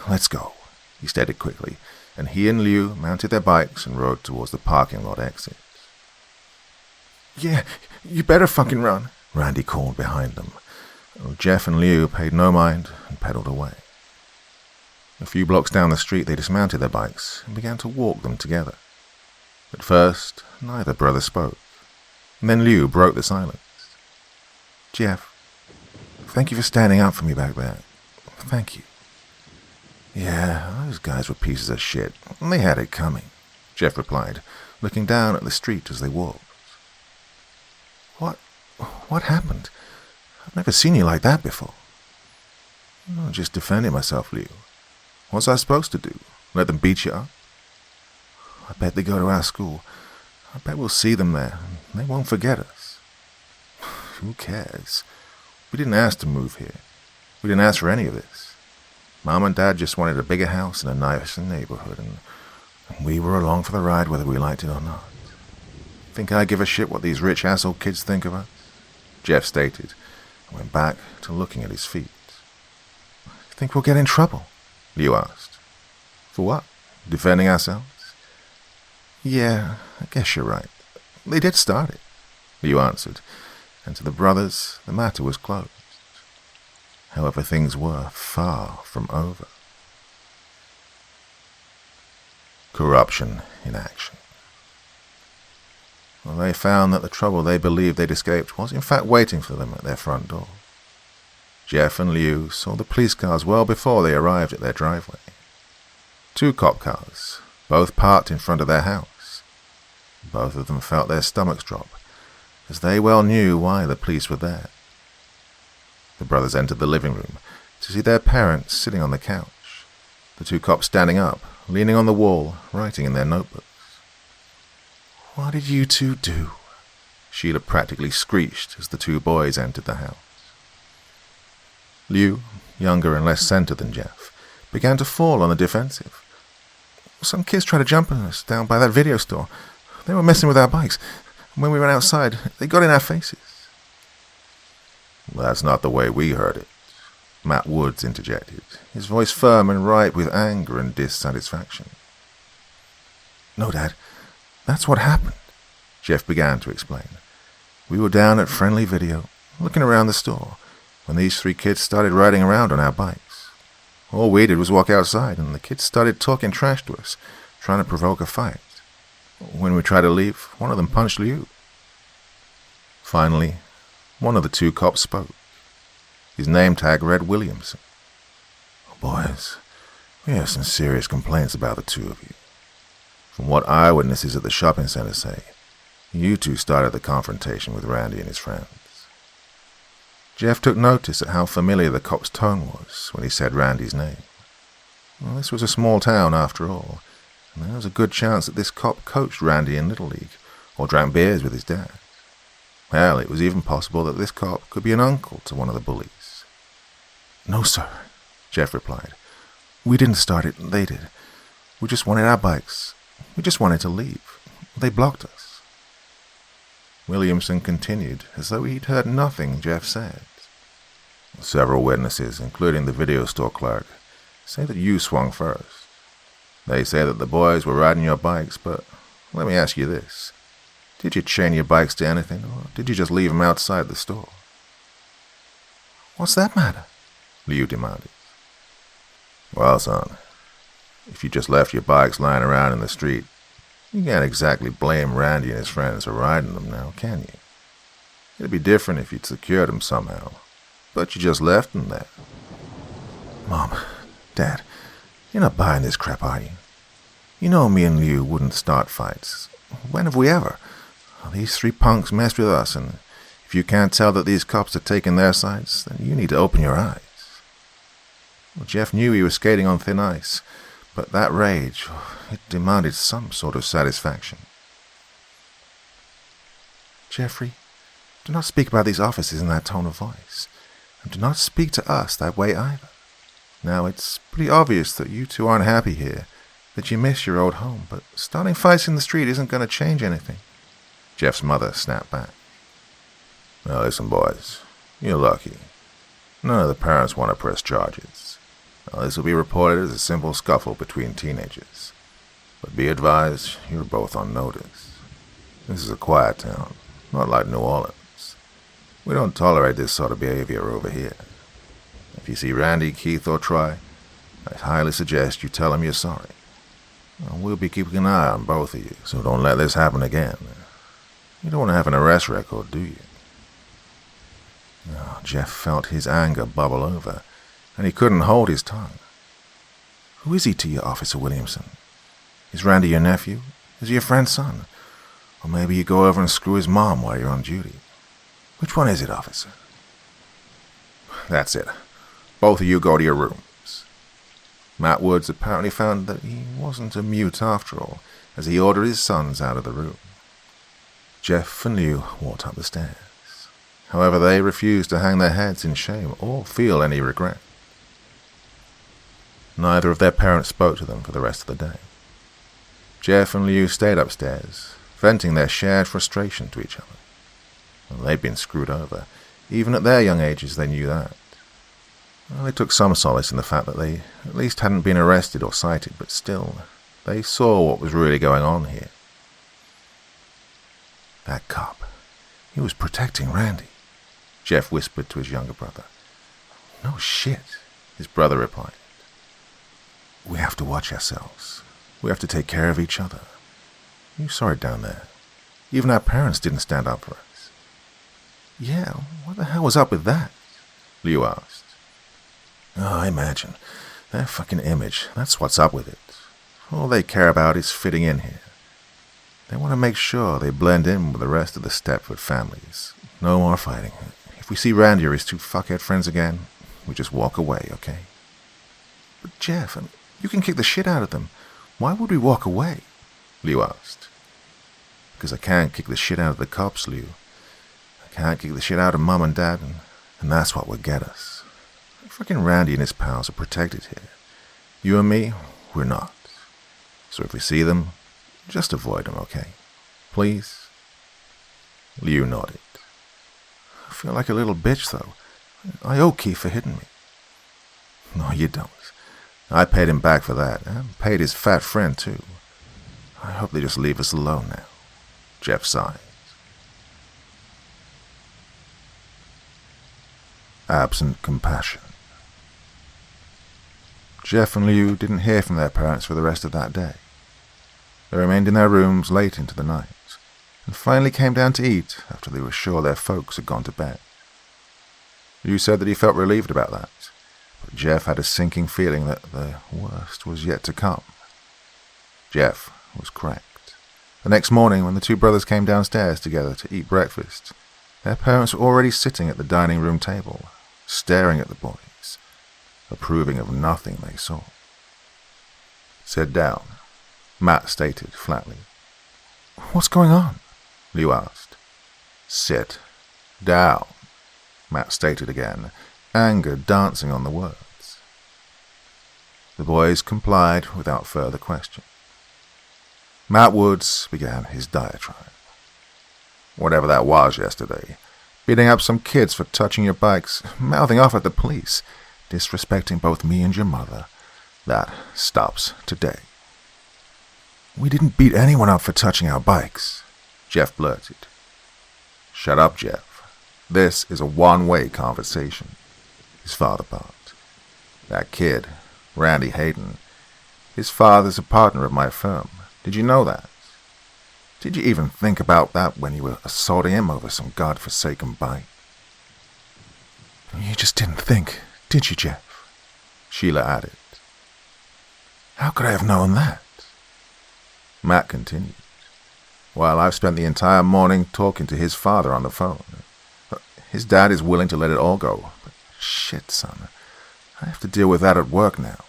S1: Let's go," he stated quickly, and he and Liu mounted their bikes and rode towards the parking lot exit. "Yeah, you better fucking run," Randy called behind them. Jeff and Liu paid no mind and pedaled away. A few blocks down the street, they dismounted their bikes and began to walk them together. At first, neither brother spoke. And then Liu broke the silence. "Jeff, thank you for standing up for me back there. Thank you." "Yeah, those guys were pieces of shit, and they had it coming," Jeff replied, looking down at the street as they walked. What happened? I've never seen you like that before." "Oh, just defending myself, Liu. What's I supposed to do? Let them beat you up?" "I bet they go to our school. I bet we'll see them there, and they won't forget us." "Who cares? We didn't ask to move here. We didn't ask for any of this. Mom and Dad just wanted a bigger house and a nicer neighborhood, and we were along for the ride whether we liked it or not. Think I give a shit what these rich asshole kids think of us?" Jeff stated, and went back to looking at his feet. "Think we'll get in trouble?" Liu asked. "For what? Defending ourselves?" "Yeah, I guess you're right. They did start it," Liu answered, and to the brothers the matter was closed. However, things were far from over. Corruption in action. Well, they found that the trouble they believed they'd escaped was in fact waiting for them at their front door. Jeff and Liu saw the police cars well before they arrived at their driveway. 2 cop cars, both parked in front of their house. Both of them felt their stomachs drop, as they well knew why the police were there. The brothers entered the living room to see their parents sitting on the couch, the 2 cops standing up, leaning on the wall, writing in their notebooks. "What did you 2 do?" Sheila practically screeched as the 2 boys entered the house. Liu, younger and less centered than Jeff, began to fall on the defensive. "Some kids tried to jump on us down by that video store. They were messing with our bikes. When we went outside, they got in our faces." "That's not the way we heard it," Matt Woods interjected, his voice firm and ripe with anger and dissatisfaction. "No, Dad. That's what happened," Jeff began to explain. "We were down at Friendly Video, looking around the store, when these 3 kids started riding around on our bikes. All we did was walk outside, and the kids started talking trash to us, trying to provoke a fight. When we tried to leave, one of them punched Liu." Finally, one of the 2 cops spoke. His name tag read Williamson. "Boys, we have some serious complaints about the 2 of you. From what eyewitnesses at the shopping center say, you 2 started the confrontation with Randy and his friends." Jeff took notice at how familiar the cop's tone was when he said Randy's name. Well, this was a small town after all, and there was a good chance that this cop coached Randy in Little League or drank beers with his dad. Hell, it was even possible that this cop could be an uncle to one of the bullies. "No, sir," Jeff replied. "We didn't start it, they did. We just wanted our bikes. We just wanted to leave. They blocked us." Williamson continued, as though he'd heard nothing Jeff said. "Several witnesses, including the video store clerk, say that you swung first. They say that the boys were riding your bikes, but let me ask you this. Did you chain your bikes to anything, or did you just leave them outside the store?" "What's that matter?" Liu demanded. Well, son, if you just left your bikes lying around in the street, you can't exactly blame Randy and his friends for riding them now, can you? It'd be different if you'd secured them somehow, but you just left them there.
S2: Mom, Dad, you're not buying this crap, are you? You know me and Liu wouldn't start fights. When have we ever? These three punks messed with us, and if you can't tell that these cops are taking their sides, then you need to open your eyes. Well, Jeff knew he was skating on thin ice, but that rage, it demanded some sort of satisfaction. Jeffrey, do not speak about these officers in that tone of voice, and do not speak to us that way either. Now, it's pretty obvious that you two aren't happy here, that you miss your old home, but starting fights in the street isn't going to change anything. Jeff's mother snapped back.
S1: Now listen, boys, you're lucky. None of the parents want to press charges. Now, this will be reported as a simple scuffle between teenagers. But be advised, you're both on notice. This is a quiet town, not like New Orleans. We don't tolerate this sort of behavior over here. If you see Randy, Keith, or Troy, I highly suggest you tell them you're sorry. We'll be keeping an eye on both of you, so don't let this happen again. You don't want to have an arrest record, do you?
S2: Jeff felt his anger bubble over, and he couldn't hold his tongue. Who is he to you, Officer Williamson? Is Randy your nephew? Is he your friend's son? Or maybe you go over and screw his mom while you're on duty. Which one is it, officer?
S1: That's it. Both of you go to your rooms. Matt Woods apparently found that he wasn't a mute after all, as he ordered his sons out of the room.
S2: Jeff and Liu walked up the stairs. However, they refused to hang their heads in shame or feel any regret. Neither of their parents spoke to them for the rest of the day. Jeff and Liu stayed upstairs, venting their shared frustration to each other. Well, they'd been screwed over. Even at their young ages, they knew that. Well, they took some solace in the fact that they at least hadn't been arrested or cited, but still, they saw what was really going on here. That cop, he was protecting Randy, Jeff whispered to his younger brother. No shit, his brother replied. We have to watch ourselves. We have to take care of each other. You saw it down there. Even our parents didn't stand up for us. Yeah, what the hell was up with that? Liu asked. Oh, I imagine. Their fucking image, that's what's up with it. All they care about is fitting in here. They want to make sure they blend in with the rest of the Stepford families. No more fighting. If we see Randy or his two fuckhead friends again, we just walk away, okay? But Jeff, you can kick the shit out of them. Why would we walk away? Liu asked. Because I can't kick the shit out of the cops, Liu. I can't kick the shit out of Mom and Dad, and that's what will get us. Frickin' Randy and his pals are protected here. You and me, we're not. So if we see them, just avoid them, okay? Please? Liu nodded. I feel like a little bitch, though. I owe Keith for hitting me. No, you don't. I paid him back for that, and paid his fat friend, too. I hope they just leave us alone now. Jeff sighed. Absent compassion. Jeff and Liu didn't hear from their parents for the rest of that day. They remained in their rooms late into the night, and finally came down to eat after they were sure their folks had gone to bed. Liu said that he felt relieved about that, but Jeff had a sinking feeling that the worst was yet to come. Jeff was correct. The next morning, when the two brothers came downstairs together to eat breakfast, their parents were already sitting at the dining room table, staring at the boys, approving of nothing they saw. Sit down, Matt stated flatly. What's going on? Liu asked. Sit down, Matt stated again, anger dancing on the words. The boys complied without further question. Matt Woods began his diatribe. Whatever that was yesterday, beating up some kids for touching your bikes, mouthing off at the police, disrespecting both me and your mother, that stops today. We didn't beat anyone up for touching our bikes, Jeff blurted. Shut up, Jeff. This is a one-way conversation, his father barked.
S1: That kid, Randy Hayden, his father's a partner of my firm. Did you know that? Did you even think about that when you were assaulting him over some godforsaken bite? You just didn't think, did you, Jeff? Sheila added. How could I have known that? Matt continued. While I've spent the entire morning talking to his father on the phone. His dad is willing to let it all go. But shit, son. I have to deal with that at work now.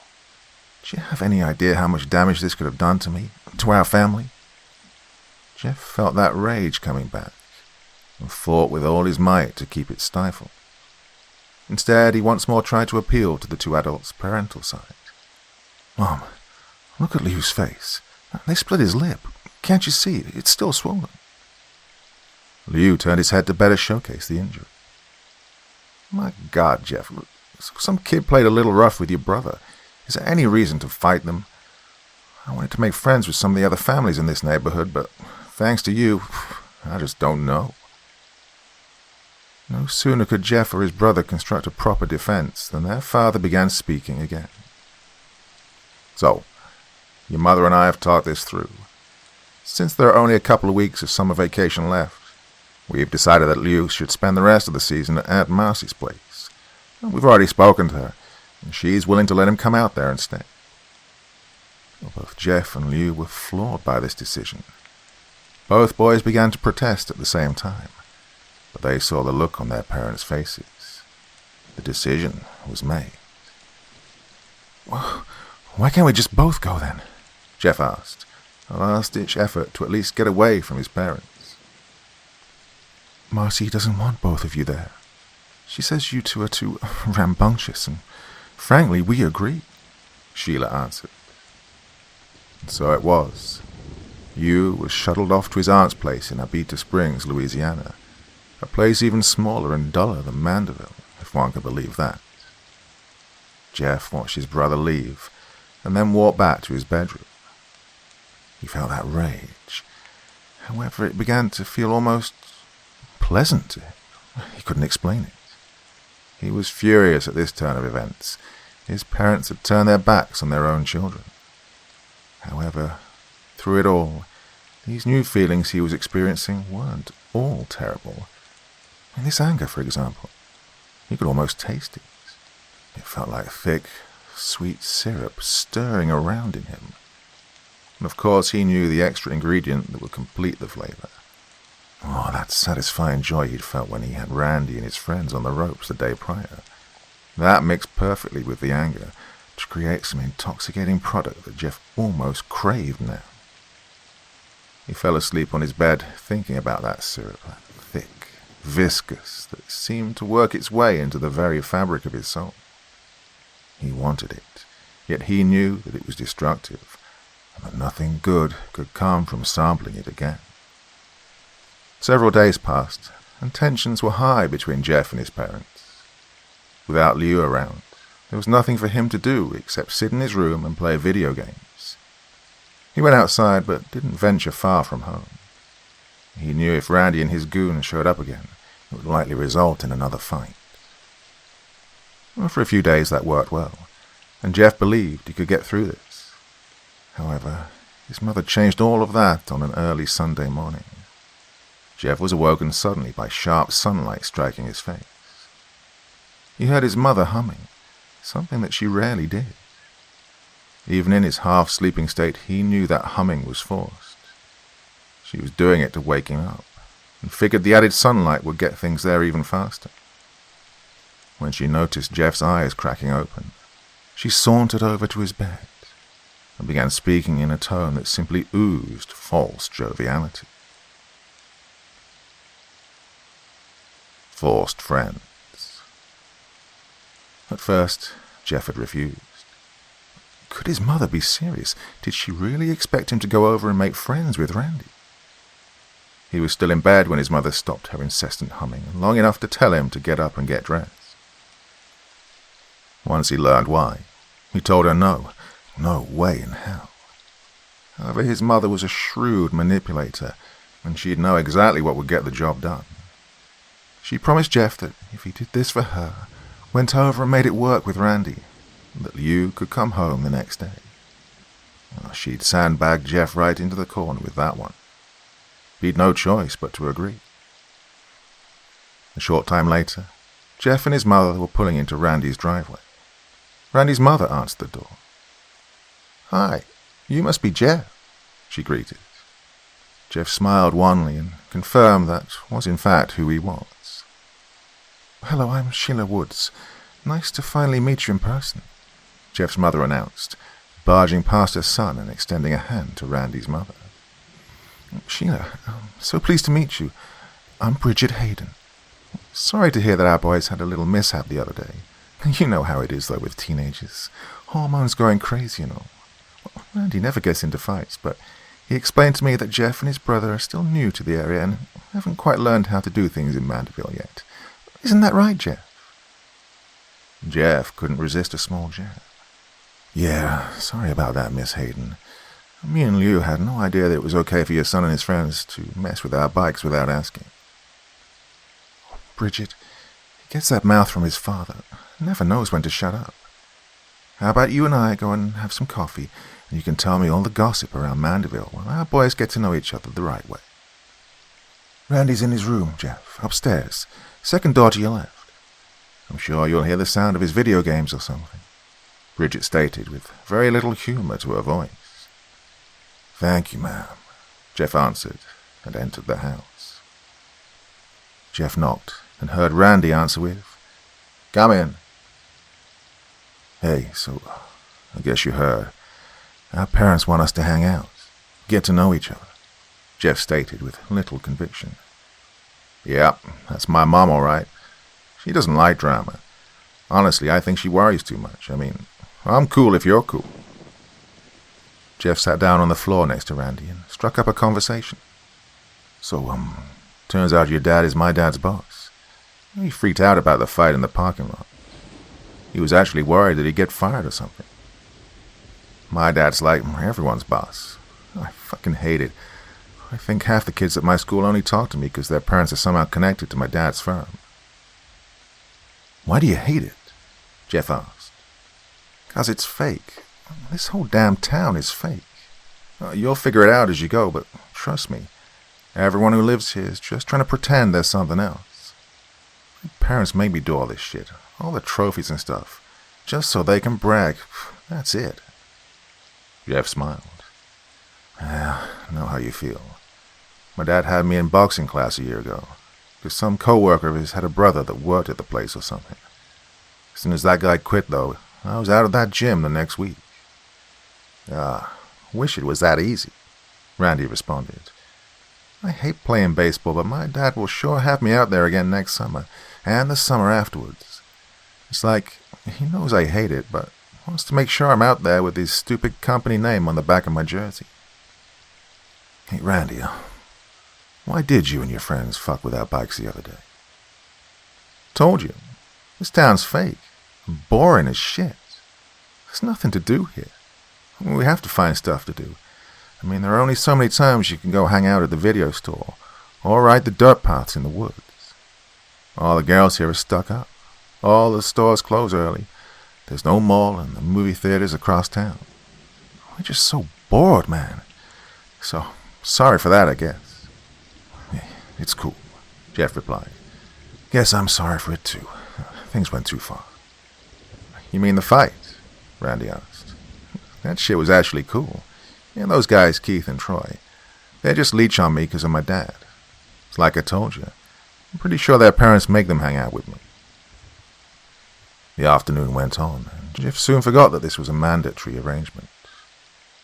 S1: Do you have any idea how much damage this could have done to me, to our family? Jeff felt that rage coming back and fought with all his might to keep it stifled. Instead, he once more tried to appeal to the two adults' parental side. Mom, look at Liu's face. They split his lip. Can't you see? It's still swollen. Liu turned his head to better showcase the injury. My God, Jeff, some kid played a little rough with your brother. Is there any reason to fight them? I wanted to make friends with some of the other families in this neighborhood, but thanks to you, I just don't know. No sooner could Jeff or his brother construct a proper defense than their father began speaking again. So, your mother and I have talked this through. Since there are only a couple of weeks of summer vacation left, we've decided that Liu should spend the rest of the season at Aunt Marcy's place. We've already spoken to her, and she's willing to let him come out there and stay. Both Jeff and Liu were floored by this decision. Both boys began to protest at the same time, but they saw the look on their parents' faces. The decision was made. Well, why can't we just both go then? Jeff asked, a last-ditch effort to at least get away from his parents. Marcy doesn't want both of you there. She says you two are too rambunctious, and frankly, we agree, Sheila answered. And so it was. Yu was shuttled off to his aunt's place in Abita Springs, Louisiana, a place even smaller and duller than Mandeville, if one could believe that. Jeff watched his brother leave, and then walked back to his bedroom. He felt that rage. However, it began to feel almost pleasant to him. He couldn't explain it. He was furious at this turn of events. His parents had turned their backs on their own children. However, through it all, these new feelings he was experiencing weren't all terrible. And this anger, for example, he could almost taste it. It felt like thick, sweet syrup stirring around in him. And of course he knew the extra ingredient that would complete the flavor. Oh, that satisfying joy he'd felt when he had Randy and his friends on the ropes the day prior. That mixed perfectly with the anger to create some intoxicating product that Jeff almost craved now. He fell asleep on his bed thinking about that syrup, that thick, viscous, that seemed to work its way into the very fabric of his soul. He wanted it, yet he knew that it was destructive, and that nothing good could come from sampling it again. Several days passed, and tensions were high between Jeff and his parents. Without Liu around, there was nothing for him to do except sit in his room and play video games. He went outside, but didn't venture far from home. He knew if Randy and his goon showed up again, it would likely result in another fight. Well, for a few days that worked well, and Jeff believed he could get through this. However, his mother changed all of that on an early Sunday morning. Jeff was awoken suddenly by sharp sunlight striking his face. He heard his mother humming, something that she rarely did. Even in his half-sleeping state, he knew that humming was forced. She was doing it to wake him up, and figured the added sunlight would get things there even faster. When she noticed Jeff's eyes cracking open, she sauntered over to his bed and began speaking in a tone that simply oozed false joviality. Forced friends. At first, Jeff had refused. Could his mother be serious? Did she really expect him to go over and make friends with Randy? He was still in bed when his mother stopped her incessant humming, long enough to tell him to get up and get dressed. Once he learned why, he told her no way in hell. However, his mother was a shrewd manipulator, and she'd know exactly what would get the job done. She promised Jeff that if he did this for her, went over and made it work with Randy, that you could come home the next day. She'd sandbagged Jeff right into the corner with that one. He'd no choice but to agree. A short time later, Jeff and his mother were pulling into Randy's driveway. Randy's mother answered the door. "Hi, you must be Jeff," she greeted. Jeff smiled wanly and confirmed that was in fact who he was. "Hello, I'm Sheila Woods. Nice to finally meet you in person," Jeff's mother announced, barging past her son and extending a hand to Randy's mother. "Sheila, I'm so pleased to meet you. I'm Bridget Hayden. Sorry to hear that our boys had a little mishap the other day. You know how it is, though, with teenagers. Hormones going crazy and all. Randy never gets into fights, but he explained to me that Jeff and his brother are still new to the area and haven't quite learned how to do things in Mandeville yet. Isn't that right, Jeff?" Jeff couldn't resist a small jab. "Yeah, sorry about that, Miss Hayden. Me and Liu had no idea that it was okay for your son and his friends to mess with our bikes without asking." "Bridget, he gets that mouth from his father. Never knows when to shut up. How about you and I go and have some coffee, and you can tell me all the gossip around Mandeville while our boys get to know each other the right way." "Randy's in his room, Jeff, upstairs. Second door to your left. I'm sure you'll hear the sound of his video games or something," Bridget stated with very little humor to her voice. "Thank you, ma'am," Jeff answered and entered the house. Jeff knocked and heard Randy answer with, "Come in." "Hey, so I guess you heard. Our parents want us to hang out, get to know each other," Jeff stated with little conviction. "Yep, that's my mom, all right. She doesn't like drama. Honestly, I think she worries too much. I mean, I'm cool if you're cool." Jeff sat down on the floor next to Randy and struck up a conversation. "So, turns out your dad is my dad's boss. He freaked out about the fight in the parking lot. He was actually worried that he'd get fired or something. My dad's like everyone's boss. I fucking hate it. I think half the kids at my school only talk to me because their parents are somehow connected to my dad's firm." "Why do you hate it?" Jeff asked. "'Cause it's fake. This whole damn town is fake. You'll figure it out as you go, but trust me, everyone who lives here is just trying to pretend there's something else. My parents made me do all this shit, all the trophies and stuff, just so they can brag. That's it." Jeff smiled. "I know how you feel. My dad had me in boxing class a year ago, because some coworker of his had a brother that worked at the place or something. As soon as that guy quit, though, I was out of that gym the next week." Wish it was that easy," Randy responded. "I hate playing baseball, but my dad will sure have me out there again next summer, and the summer afterwards. It's like he knows I hate it, but wants to make sure I'm out there with his stupid company name on the back of my jersey." "Hey, Randy, why did you and your friends fuck with our bikes the other day?" "Told you. This town's fake. Boring as shit. There's nothing to do here. We have to find stuff to do. I mean, there are only so many times you can go hang out at the video store or ride the dirt paths in the woods. All the girls here are stuck up. All the stores close early. There's no mall and the movie theaters across town. We're just so bored, man. So, sorry for that, I guess." "It's cool," Jeff replied. "Guess I'm sorry for it too. Things went too far." "You mean the fight?" Randy asked. "That shit was actually cool. And those guys, Keith and Troy, they just leech on me because of my dad. It's like I told you. I'm pretty sure their parents make them hang out with me." The afternoon went on, and Jeff soon forgot that this was a mandatory arrangement.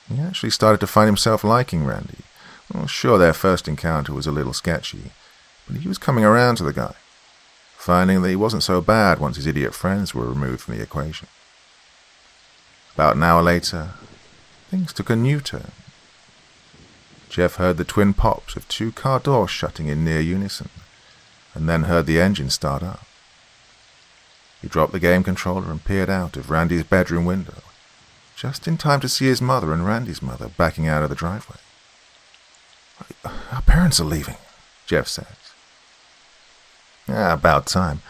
S1: He actually started to find himself liking Randy. Well, sure, their first encounter was a little sketchy, but he was coming around to the guy, finding that he wasn't so bad once his idiot friends were removed from the equation. About an hour later, things took a new turn. Jeff heard the twin pops of 2 car doors shutting in near unison, and then heard the engine start up. He dropped the game controller and peered out of Randy's bedroom window, just in time to see his mother and Randy's mother backing out of the driveway. "Our parents are leaving," Jeff said. "About time.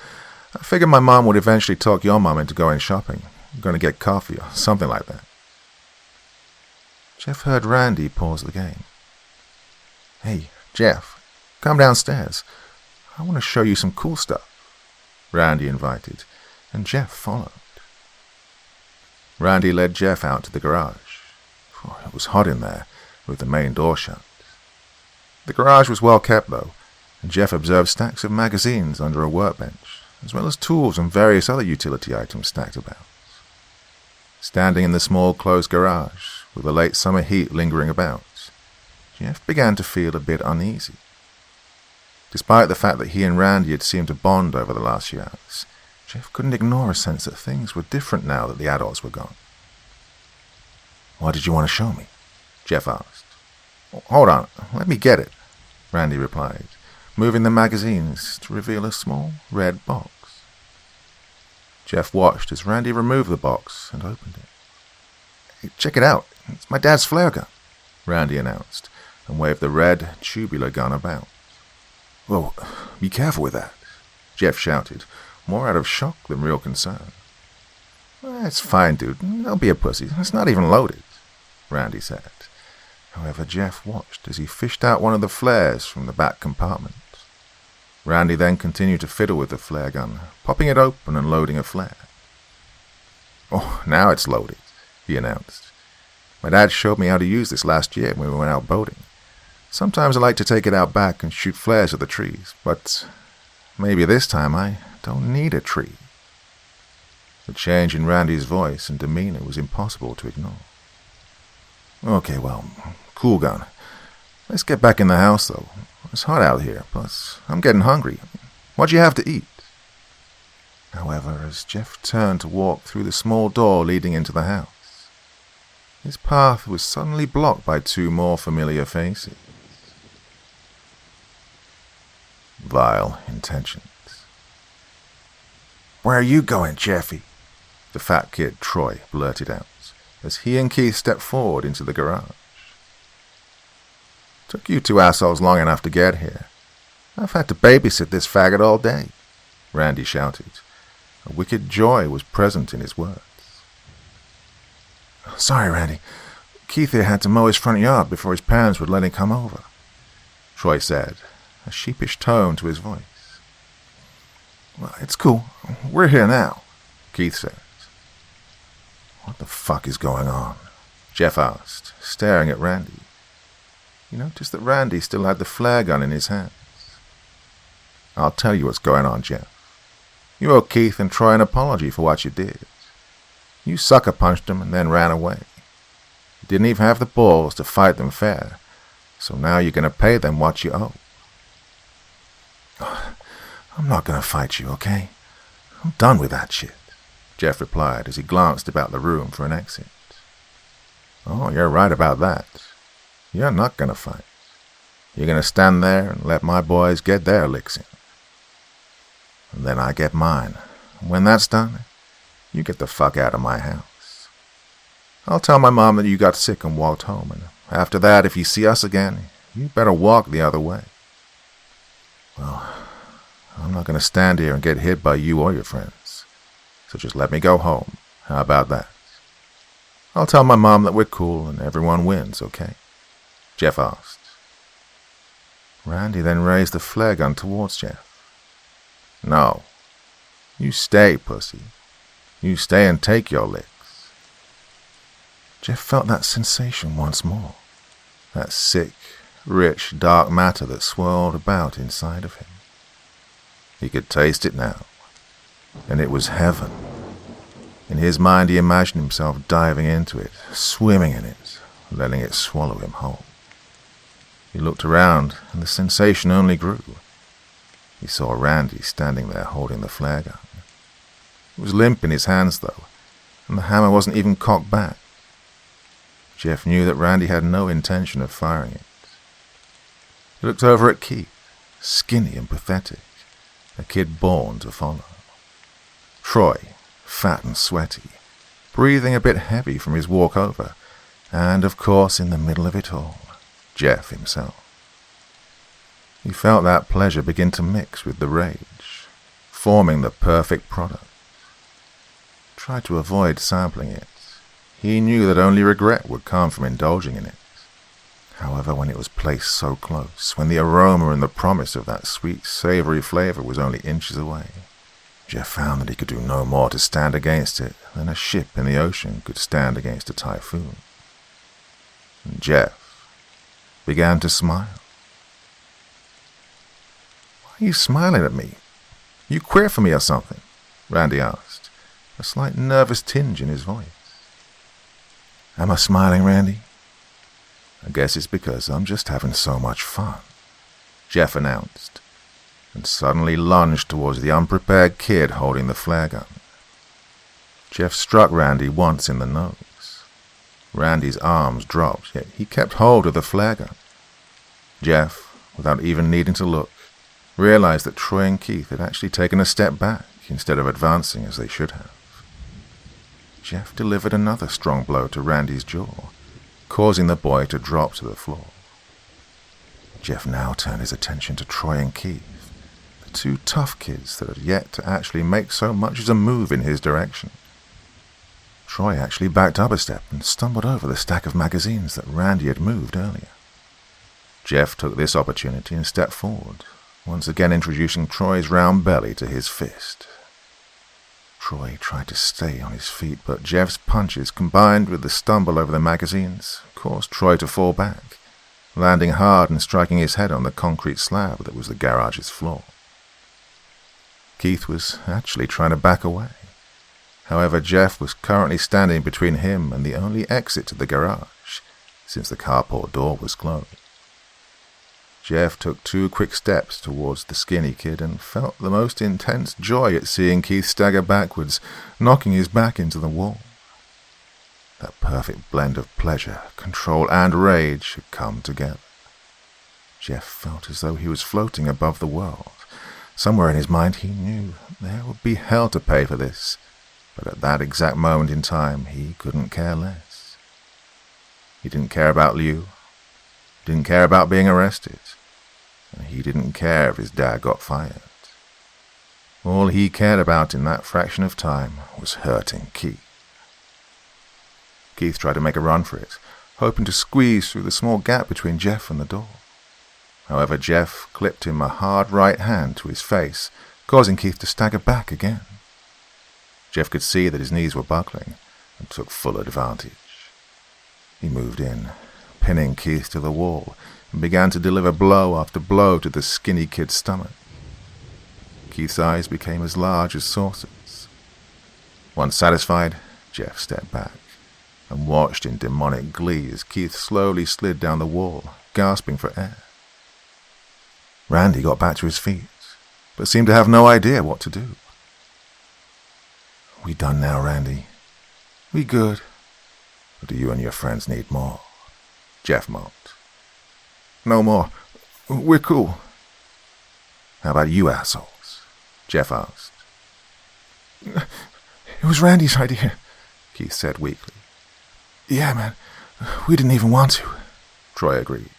S1: I figured my mom would eventually talk your mom into going shopping. I'm going to get coffee or something like that. Jeff heard Randy pause the game. Hey, Jeff, come downstairs. I want to show you some cool stuff, Randy invited, and Jeff followed. Randy led Jeff out to the garage. It was hot in there, with the main door shut. The garage was well kept, though, and Jeff observed stacks of magazines under a workbench, as well as tools and various other utility items stacked about. Standing in the small closed garage, with the late summer heat lingering about, Jeff began to feel a bit uneasy. Despite the fact that he and Randy had seemed to bond over the last few hours, Jeff couldn't ignore a sense that things were different now that the adults were gone. What did you want to show me? Jeff asked. Hold on, let me get it, Randy replied, moving the magazines to reveal a small red box. Jeff watched as Randy removed the box and opened it. Hey, check it out, it's my dad's flare gun, Randy announced, and waved the red, tubular gun about. Whoa, be careful with that, Jeff shouted, more out of shock than real concern. It's fine, dude. Don't be a pussy. It's not even loaded, Randy said. However, Jeff watched as he fished out one of the flares from the back compartment. Randy then continued to fiddle with the flare gun, popping it open and loading a flare. Oh, now it's loaded, he announced. My dad showed me how to use this last year when we went out boating. Sometimes I like to take it out back and shoot flares at the trees, but maybe this time I don't need a tree. The change in Randy's voice and demeanor was impossible to ignore. Okay, well, cool gun. Let's get back in the house, though. It's hot out here, plus I'm getting hungry. What'd you have to eat? However, as Jeff turned to walk through the small door leading into the house, his path was suddenly blocked by two more familiar faces. Vile intentions. Where are you going, Jeffy? The fat kid, Troy, blurted out, as he and Keith stepped forward into the garage. Took you two assholes long enough to get here. I've had to babysit this faggot all day, Randy shouted. A wicked joy was present in his words. Sorry, Randy. Keith here had to mow his front yard before his parents would let him come over, Troy said, a sheepish tone to his voice. Well, it's cool. We're here now, Keith said. What the fuck is going on? Jeff asked, staring at Randy. He noticed that Randy still had the flare gun in his hands. I'll tell you what's going on, Jeff. You owe Keith and Troy an apology for what you did. You sucker punched them and then ran away. You didn't even have the balls to fight them fair, so now you're going to pay them what you owe. I'm not going to fight you, okay? I'm done with that shit, Jeff replied as he glanced about the room for an exit. Oh, you're right about that. You're not going to fight. You're going to stand there and let my boys get their licks in. And then I get mine. And when that's done, you get the fuck out of my house. I'll tell my mom that you got sick and walked home, and after that, if you see us again, you better walk the other way. Well, I'm not going to stand here and get hit by you or your friends. So just let me go home. How about that? I'll tell my mom that we're cool and everyone wins, okay? Jeff asked. Randy then raised the flare gun towards Jeff. No. You stay, pussy. You stay and take your licks. Jeff felt that sensation once more. That sick, rich, dark matter that swirled about inside of him. He could taste it now, and it was heaven. In his mind he imagined himself diving into it, swimming in it, letting it swallow him whole. He looked around, and the sensation only grew. He saw Randy standing there holding the flare gun. It was limp in his hands, though, and the hammer wasn't even cocked back. Jeff knew that Randy had no intention of firing it. He looked over at Keith, skinny and pathetic, a kid born to follow. Troy, fat and sweaty, breathing a bit heavy from his walk over, and, of course, in the middle of it all, Jeff himself. He felt that pleasure begin to mix with the rage, forming the perfect product. tried to avoid sampling it. He knew that only regret would come from indulging in it. However, when it was placed so close, when the aroma and the promise of that sweet, savory flavor was only inches away, Jeff found that he could do no more to stand against it than a ship in the ocean could stand against a typhoon. And Jeff began to smile. "Why are you smiling at me? You queer for me or something?" Randy asked, a slight nervous tinge in his voice. "Am I smiling, Randy? I guess it's because I'm just having so much fun," Jeff announced, and suddenly lunged towards the unprepared kid holding the flare gun. Jeff struck Randy once in the nose. Randy's arms dropped, yet he kept hold of the flare gun. Jeff, without even needing to look, realized that Troy and Keith had actually taken a step back instead of advancing as they should have. Jeff delivered another strong blow to Randy's jaw, causing the boy to drop to the floor. Jeff now turned his attention to Troy and Keith, the two tough kids that had yet to actually make so much as a move in his direction. Troy actually backed up a step and stumbled over the stack of magazines that Randy had moved earlier. Jeff took this opportunity and stepped forward, once again introducing Troy's round belly to his fist. Troy tried to stay on his feet, but Jeff's punches, combined with the stumble over the magazines, caused Troy to fall back, landing hard and striking his head on the concrete slab that was the garage's floor. Keith was actually trying to back away. However, Jeff was currently standing between him and the only exit to the garage, since the carport door was closed. Jeff took 2 quick steps towards the skinny kid and felt the most intense joy at seeing Keith stagger backwards, knocking his back into the wall. That perfect blend of pleasure, control, and rage had come together. Jeff felt as though he was floating above the world. Somewhere in his mind he knew there would be hell to pay for this, but at that exact moment in time he couldn't care less. He didn't care about Liu, didn't care about being arrested, and he didn't care if his dad got fired. All he cared about in that fraction of time was hurting Keith. Keith tried to make a run for it, hoping to squeeze through the small gap between Jeff and the door. However, Jeff clipped him a hard right hand to his face, causing Keith to stagger back again. Jeff could see that his knees were buckling and took full advantage. He moved in, pinning Keith to the wall, and began to deliver blow after blow to the skinny kid's stomach. Keith's eyes became as large as saucers. Once satisfied, Jeff stepped back and watched in demonic glee as Keith slowly slid down the wall, gasping for air. Randy got back to his feet, but seemed to have no idea what to do. "We done now, Randy. We good. Or do you and your friends need more?" Jeff mocked. "No more. We're cool." "How about you assholes?" Jeff asked. "It was Randy's idea," Keith said weakly. "Yeah, man. We didn't even want to," Troy agreed.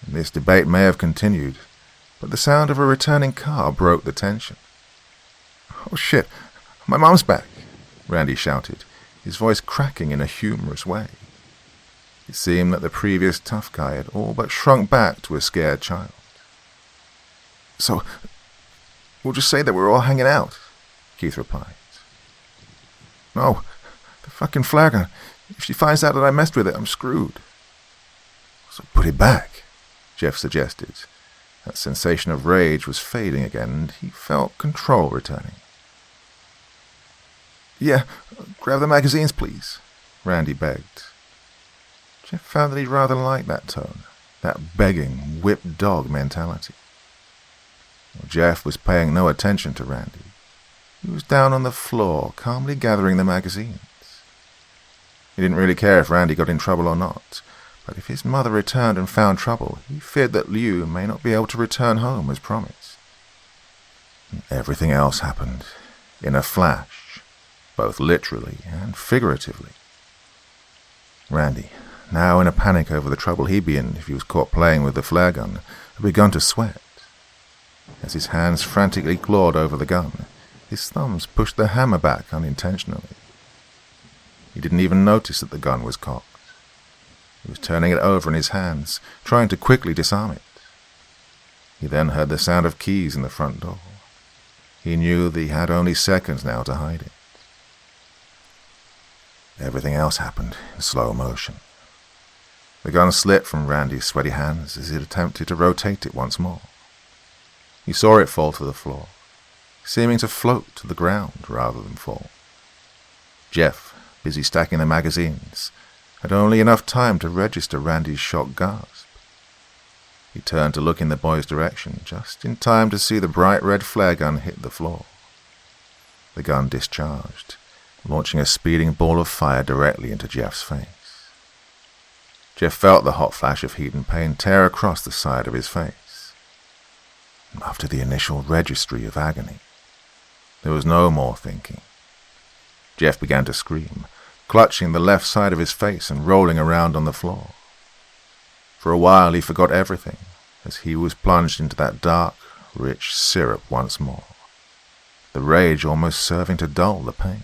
S1: And this debate may have continued, but the sound of a returning car broke the tension. "Oh shit, my mom's back," Randy shouted, his voice cracking in a humorous way. It seemed that the previous tough guy had all but shrunk back to a scared child. "So, we'll just say that we're all hanging out," Keith replied. "No, the fucking flare gun. If she finds out that I messed with it, I'm screwed." "So put it back," Jeff suggested. That sensation of rage was fading again, and he felt control returning. "Yeah, grab the magazines, please," Randy begged. Jeff found that he rather liked that tone, that begging, whipped dog mentality. Well, Jeff was paying no attention to Randy. He was down on the floor, calmly gathering the magazines. He didn't really care if Randy got in trouble or not, but if his mother returned and found trouble, he feared that Liu may not be able to return home as promised. And everything else happened in a flash, both literally and figuratively. Randy, now in a panic over the trouble he'd be in if he was caught playing with the flare gun, had begun to sweat. As his hands frantically clawed over the gun, his thumbs pushed the hammer back unintentionally. He didn't even notice that the gun was cocked. He was turning it over in his hands, trying to quickly disarm it. He then heard the sound of keys in the front door. He knew that he had only seconds now to hide it. Everything else happened in slow motion. The gun slipped from Randy's sweaty hands as he attempted to rotate it once more. He saw it fall to the floor, seeming to float to the ground rather than fall. Jeff, busy stacking the magazines, had only enough time to register Randy's shocked gasp. He turned to look in the boy's direction, just in time to see the bright red flare gun hit the floor. The gun discharged, launching a speeding ball of fire directly into Jeff's face. Jeff felt the hot flash of heat and pain tear across the side of his face. After the initial registry of agony, there was no more thinking. Jeff began to scream, clutching the left side of his face and rolling around on the floor. For a while he forgot everything, as he was plunged into that dark, rich syrup once more, the rage almost serving to dull the pain.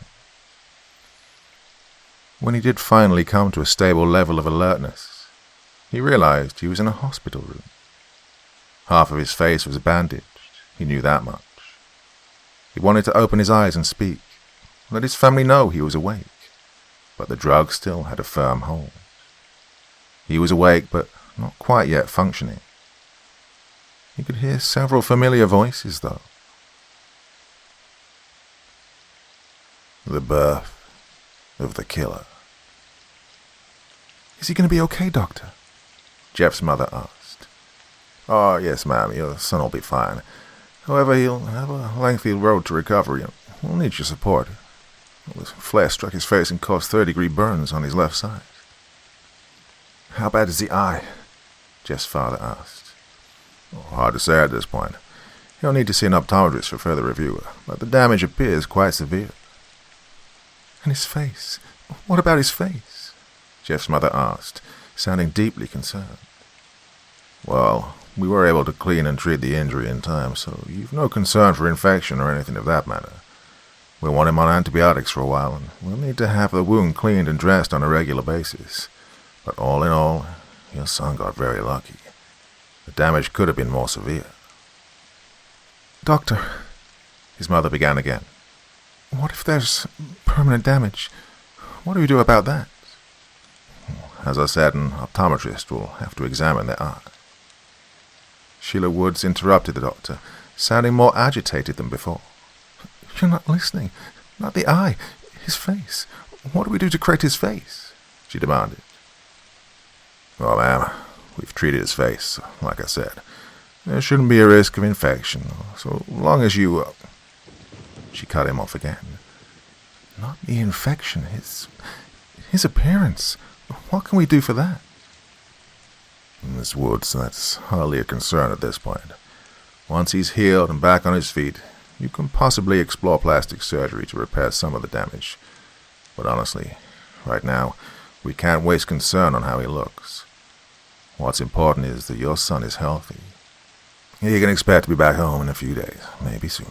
S1: When he did finally come to a stable level of alertness, he realized he was in a hospital room. Half of his face was bandaged, he knew that much. He wanted to open his eyes and speak, let his family know he was awake, but the drug still had a firm hold. He was awake, but not quite yet functioning. He could hear several familiar voices, though. The birth of the killer.
S2: Is he going to be okay, Doctor?
S1: Jeff's mother asked. Oh, yes, ma'am, your son will be fine. However, he'll have a lengthy road to recovery and we'll need your support. The flare struck his face and caused third-degree burns on his left side.
S2: How bad is the eye?
S1: Jeff's father asked. Oh, hard to say at this point. He'll need to see an optometrist for further review, but the damage appears quite severe.
S2: And his face? What about his face?
S1: Jeff's mother asked, sounding deeply concerned. Well, we were able to clean and treat the injury in time, so you've no concern for infection or anything of that matter. We'll want him on antibiotics for a while, and we'll need to have the wound cleaned and dressed on a regular basis. But all in all, your son got very lucky. The damage could have been more severe.
S2: Doctor,
S1: his mother began again.
S2: What if there's permanent damage? What do we do about that?
S1: As I said, an optometrist will have to examine the eye.
S2: Sheila Woods interrupted the doctor, sounding more agitated than before. You're not listening. Not the eye. His face. What do we do to correct his face?
S1: She demanded. Well, ma'am, we've treated his face, like I said. There shouldn't be a risk of infection, so long as you... She cut him off again.
S2: Not the infection, his appearance. What can we do for that?
S1: Miss Woods, that's hardly a concern at this point. Once he's healed and back on his feet, you can possibly explore plastic surgery to repair some of the damage. But honestly, right now, we can't waste concern on how he looks. What's important is that your son is healthy. He can expect to be back home in a few days, maybe sooner.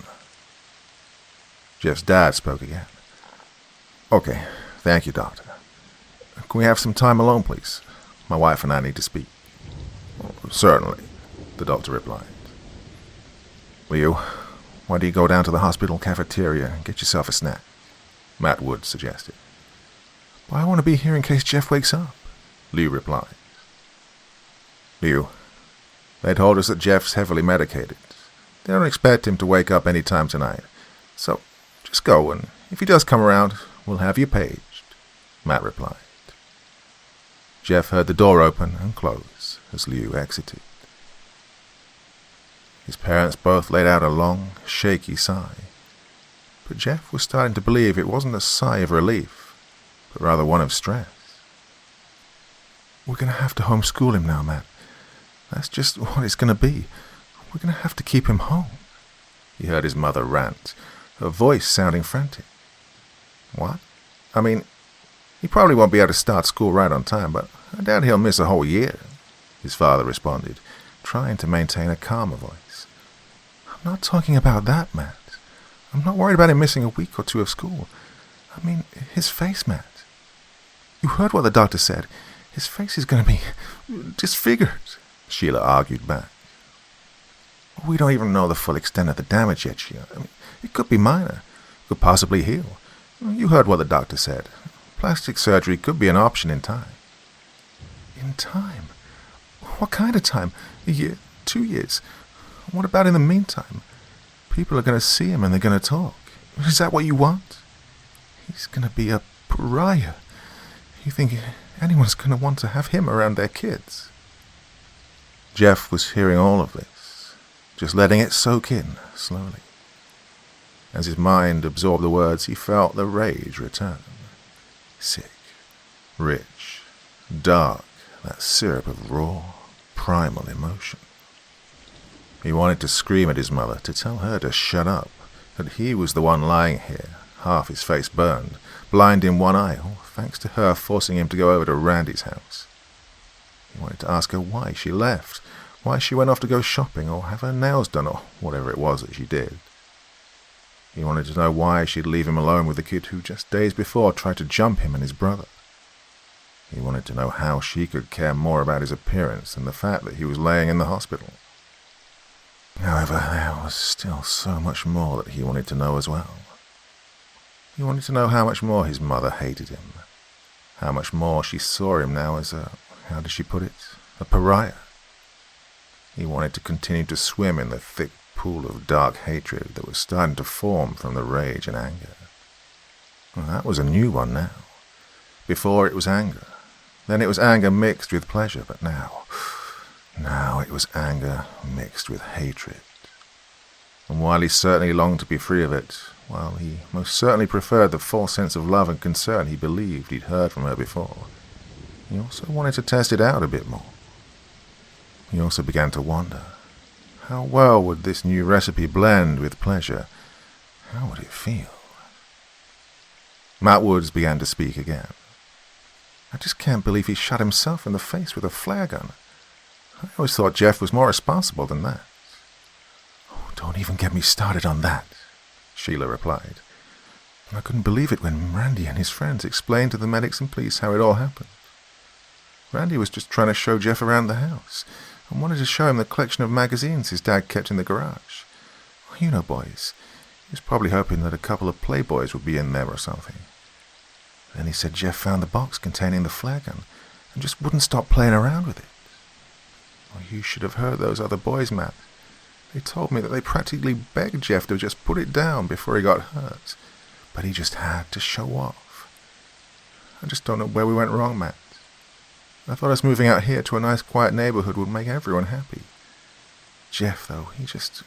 S2: Jeff's dad spoke again.
S1: Okay, thank you, Doctor. Can we have some time alone, please? My wife and I need to speak. Certainly, the doctor replied.
S2: Leo, why don't you go down to the hospital cafeteria and get yourself a snack?
S1: Matt Wood suggested.
S2: But I want to be here in case Jeff wakes up,
S1: Liu replied. Liu, they told us that Jeff's heavily medicated. They don't expect him to wake up any time tonight. So, just go, and if he does come around, we'll have you paged, Matt replied. Jeff heard the door open and close as Liu exited. His parents both let out a long, shaky sigh, but Jeff was starting to believe it wasn't a sigh of relief, but rather one of stress.
S2: We're going to have to homeschool him now, Matt. That's just what it's going to be. We're going to have to keep him home.
S1: He heard his mother rant, her voice sounding frantic. What? I mean, he probably won't be able to start school right on time, but I doubt he'll miss a whole year, his father responded, trying to maintain a calmer voice.
S2: I'm not talking about that, Matt.
S1: I'm not worried about him missing a week or two of school. I mean, his face, Matt. You heard what the doctor said. His face is going to be disfigured, Sheila argued back. We don't even know the full extent of the damage yet, Sheila. I mean, it could be minor. Could possibly heal. You heard what the doctor said. Plastic surgery could be an option in time. In time? What kind of time? A year? 2 years? What about in the meantime? People are going to see him and they're going to talk. Is that what you want? He's going to be a pariah. You think anyone's going to want to have him around their kids? Jeff was hearing all of this, just letting it soak in slowly. As his mind absorbed the words, he felt the rage return. Sick, rich, dark, that syrup of raw, primal emotion. He wanted to scream at his mother, to tell her to shut up, that he was the one lying here, half his face burned, blind in one eye, all thanks to her forcing him to go over to Randy's house. He wanted to ask her why she left, why she went off to go shopping or have her nails done or whatever it was that she did. He wanted to know why she'd leave him alone with the kid who just days before tried to jump him and his brother. He wanted to know how she could care more about his appearance than the fact that he was laying in the hospital. However, there was still so much more that he wanted to know as well. He wanted to know how much more his mother hated him, how much more she saw him now as how did she put it, a pariah. He wanted to continue to swim in the thick pool of dark hatred that was starting to form from the rage and anger. Well, that was a new one now. Before it was anger, then it was anger mixed with pleasure, but now it was anger mixed with hatred. And while he certainly longed to be free of it, while he most certainly preferred the false sense of love and concern he believed he'd heard from her before, he also wanted to test it out a bit more. He also began to wonder, how well would this new recipe blend with pleasure? How would it feel? Matt Woods began to speak again. I just can't believe he shot himself in the face with a flare gun. I always thought Jeff was more responsible than that. Oh, don't even get me started on that, Sheila replied. I couldn't believe it when Randy and his friends explained to the medics and police how it all happened. Randy was just trying to show Jeff around the house and wanted to show him the collection of magazines his dad kept in the garage. You know, boys, he was probably hoping that a couple of Playboys would be in there or something. Then he said Jeff found the box containing the flare gun and just wouldn't stop playing around with it. Well, you should have heard those other boys, Matt. They told me that they practically begged Jeff to just put it down before he got hurt. But he just had to show off. I just don't know where we went wrong, Matt. I thought us moving out here to a nice quiet neighborhood would make everyone happy. Jeff, though, he just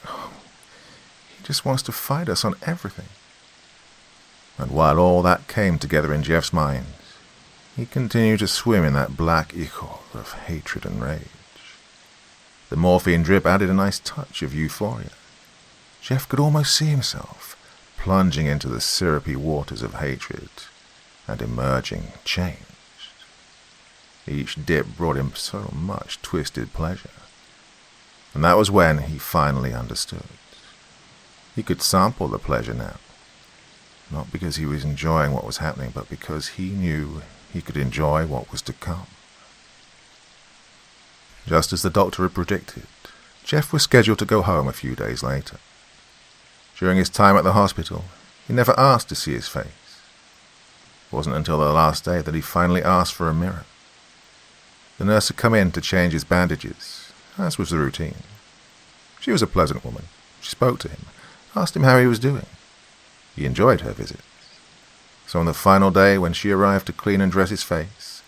S1: wants to fight us on everything. And while all that came together in Jeff's mind, he continued to swim in that black ichor of hatred and rage. The morphine drip added a nice touch of euphoria. Jeff could almost see himself plunging into the syrupy waters of hatred and emerging changed. Each dip brought him so much twisted pleasure. And that was when he finally understood. He could sample the pleasure now. Not because he was enjoying what was happening, but because he knew he could enjoy what was to come. Just as the doctor had predicted, Jeff was scheduled to go home a few days later. During his time at the hospital, he never asked to see his face. It wasn't until the last day that he finally asked for a mirror. The nurse had come in to change his bandages, as was the routine. She was a pleasant woman. She spoke to him, asked him how he was doing. He enjoyed her visit. So on the final day, when she arrived to clean and dress his face,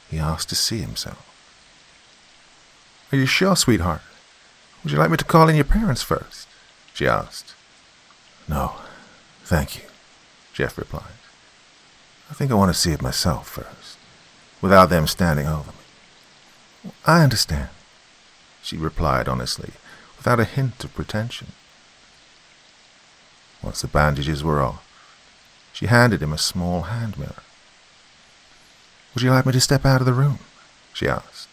S1: he asked to see himself. Are you sure, sweetheart? Would you like me to call in your parents first? She asked. No, thank you, Jeff replied. I think I want to see it myself first, without them standing over me. I understand, she replied honestly, without a hint of pretension. Once the bandages were off, she handed him a small hand mirror. Would you like me to step out of the room? She asked.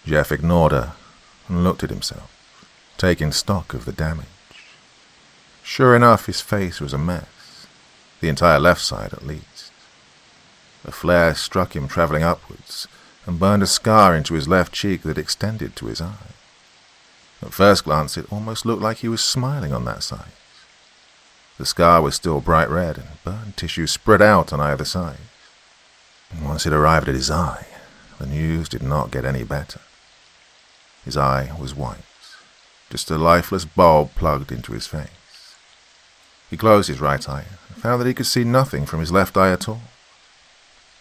S1: Jeff ignored her and looked at himself, taking stock of the damage. Sure enough, his face was a mess, the entire left side at least. The flare struck him travelling upwards and burned a scar into his left cheek that extended to his eye. At first glance, it almost looked like he was smiling on that side. The scar was still bright red, and burned tissue spread out on either side. And once it arrived at his eye, the news did not get any better. His eye was white, just a lifeless bulb plugged into his face. He closed his right eye and found that he could see nothing from his left eye at all.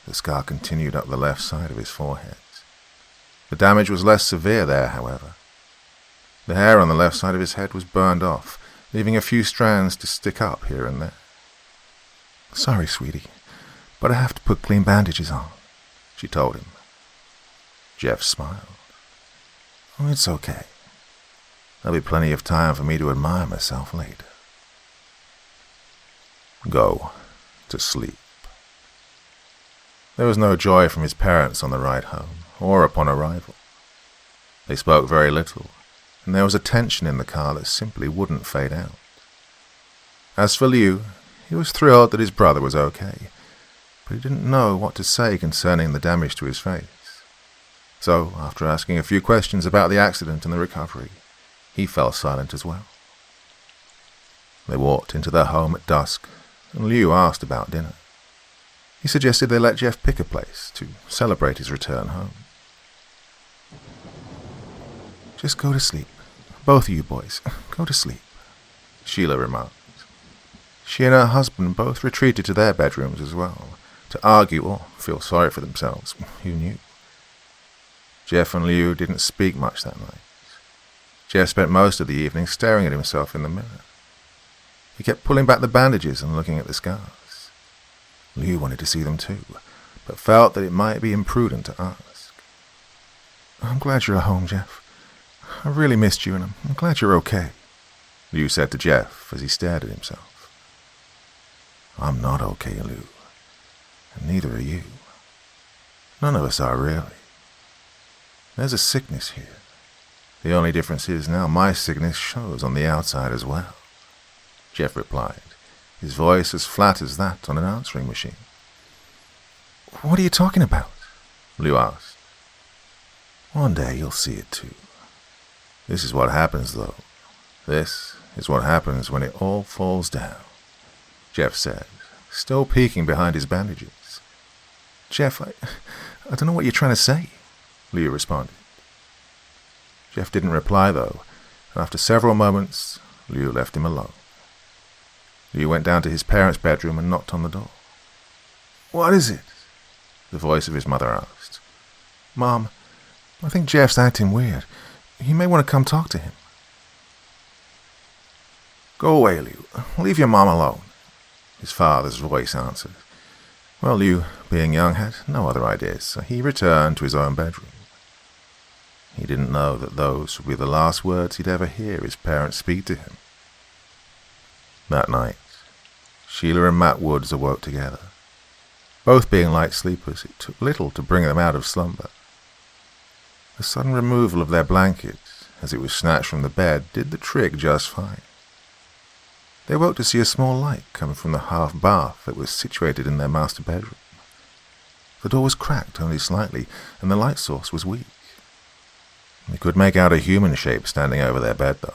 S1: The scar continued up the left side of his forehead. The damage was less severe there, however. The hair on the left side of his head was burned off, leaving a few strands to stick up here and there. "Sorry, sweetie, but I have to put clean bandages on," she told him. Jeff smiled. "Oh, it's okay. There'll be plenty of time for me to admire myself later." Go to sleep. There was no joy from his parents on the ride home, or upon arrival. They spoke very little, and there was a tension in the car that simply wouldn't fade out. As for Liu, he was thrilled that his brother was okay, but he didn't know what to say concerning the damage to his face. So, after asking a few questions about the accident and the recovery, he fell silent as well. They walked into their home at dusk, and Liu asked about dinner. He suggested they let Jeff pick a place to celebrate his return home. "Just go to sleep. Both of you boys, go to sleep," Sheila remarked. She and her husband both retreated to their bedrooms as well, to argue or feel sorry for themselves. Who knew? Jeff and Liu didn't speak much that night. Jeff spent most of the evening staring at himself in the mirror. He kept pulling back the bandages and looking at the scars. Liu wanted to see them too, but felt that it might be imprudent to ask. "I'm glad you're home, Jeff. I really missed you, and I'm glad you're okay," Liu said to Jeff as he stared at himself. "I'm not okay, Liu, and neither are you. None of us are really. There's a sickness here. The only difference is now my sickness shows on the outside as well," Jeff replied, his voice as flat as that on an answering machine. "What are you talking about?" Liu asked. "One day you'll see it too. This is what happens, though. This is what happens when it all falls down," Jeff said, still peeking behind his bandages. "Jeff, I don't know what you're trying to say," Liu responded. Jeff didn't reply, though, and after several moments, Liu left him alone. Liu went down to his parents' bedroom and knocked on the door. "What is it?" the voice of his mother asked. "Mom, I think Jeff's acting weird. You may want to come talk to him." "Go away, Liu. Leave your mom alone," his father's voice answered. Well, Liu, being young, had no other ideas, so he returned to his own bedroom. He didn't know that those would be the last words he'd ever hear his parents speak to him. That night, Sheila and Matt Woods awoke together. Both being light sleepers, it took little to bring them out of slumber. The sudden removal of their blanket, as it was snatched from the bed, did the trick just fine. They woke to see a small light coming from the half bath that was situated in their master bedroom. The door was cracked only slightly, and the light source was weak. They could make out a human shape standing over their bed, though.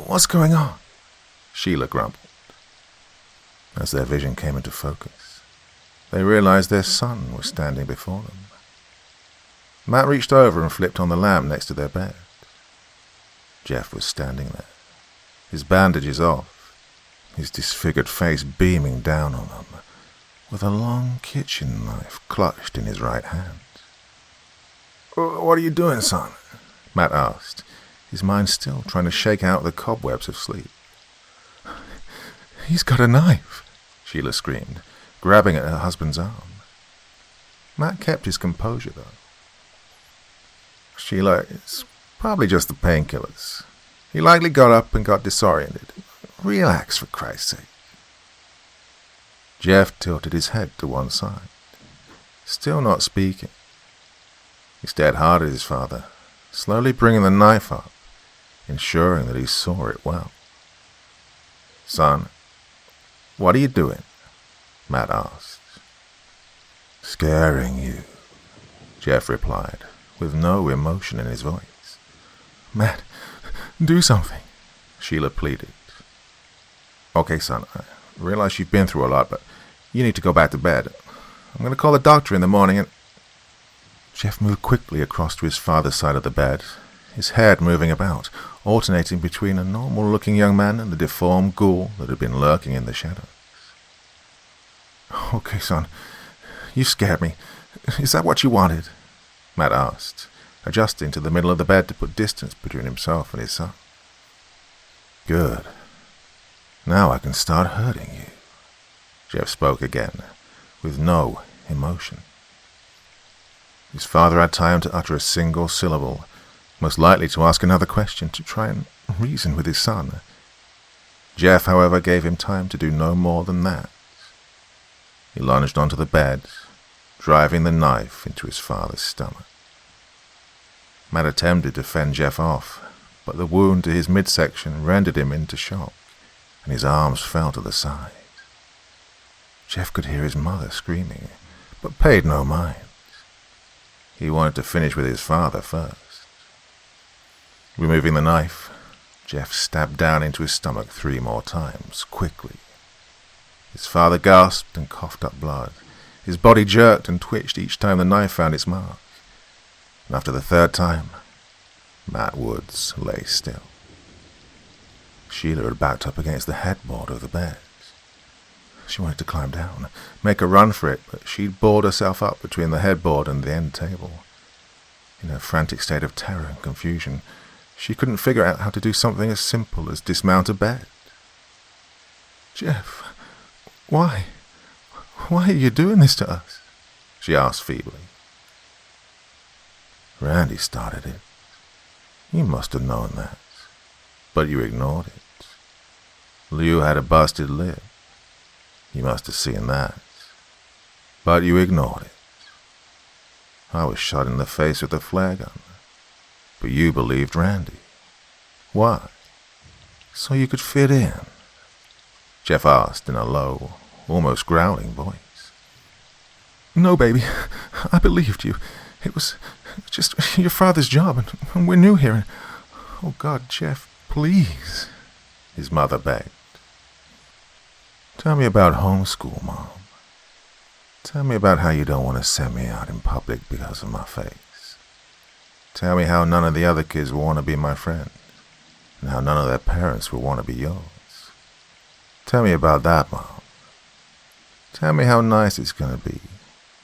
S1: What's going on?" Sheila grumbled. As their vision came into focus, they realized their son was standing before them. Matt reached over and flipped on the lamp next to their bed. Jeff was standing there, his bandages off, his disfigured face beaming down on them, with a long kitchen knife clutched in his right hand. "What are you doing, son?" Matt asked, his mind still trying to shake out the cobwebs of sleep. "He's got a knife," Sheila screamed, grabbing at her husband's arm. Matt kept his composure, though. "Sheila, it's probably just the painkillers. He likely got up and got disoriented. Relax, for Christ's sake." Jeff tilted his head to one side, still not speaking. He stared hard at his father, slowly bringing the knife up, ensuring that he saw it well. "Son, what are you doing?" Matt asked. "Scaring you," Jeff replied, with no emotion in his voice.
S2: "Matt, do something,"
S1: Sheila pleaded. "Okay, son, I realize you've been through a lot, but you need to go back to bed. I'm going to call the doctor in the morning and—" Jeff moved quickly across to his father's side of the bed, his head moving about, alternating between a normal-looking young man and the deformed ghoul that had been lurking in the shadows.
S2: "Okay, son, you scared me. Is that what you wanted?"
S1: Matt asked, adjusting to the middle of the bed to put distance between himself and his son. "Good. Now I can start hurting you," Jeff spoke again, with no emotion. His father had time to utter a single syllable, most likely to ask another question to try and reason with his son. Jeff, however, gave him time to do no more than that. He lunged onto the bed, driving the knife into his father's stomach. Matt attempted to fend Jeff off, but the wound to his midsection rendered him into shock, and his arms fell to the side. Jeff could hear his mother screaming, but paid no mind. He wanted to finish with his father first. Removing the knife, Jeff stabbed down into his stomach 3 more times, quickly. His father gasped and coughed up blood. His body jerked and twitched each time the knife found its mark. And after the 3rd time, Matt Woods lay still. Sheila had backed up against the headboard of the bed. She wanted to climb down, make a run for it, but she'd bored herself up between the headboard and the end table. In her frantic state of terror and confusion, she couldn't figure out how to do something as simple as dismount a bed.
S2: "Jeff, why? Why are you doing this to us?"
S1: she asked feebly. "Randy started it. You must have known that, but you ignored it. Liu had a busted lip. You must have seen that, but you ignored it. I was shot in the face with a flare gun, but you believed Randy. Why? So you could fit in?" Jeff asked in a low, almost growling voice.
S2: "No, baby, I believed you. It was just your father's job, and we're new here. And, oh, God, Jeff, please,"
S1: his mother begged. "Tell me about homeschool, Mom. Tell me about how you don't want to send me out in public because of my face. Tell me how none of the other kids will want to be my friend, and how none of their parents will want to be yours. Tell me about that, Mom. Tell me how nice it's going to be,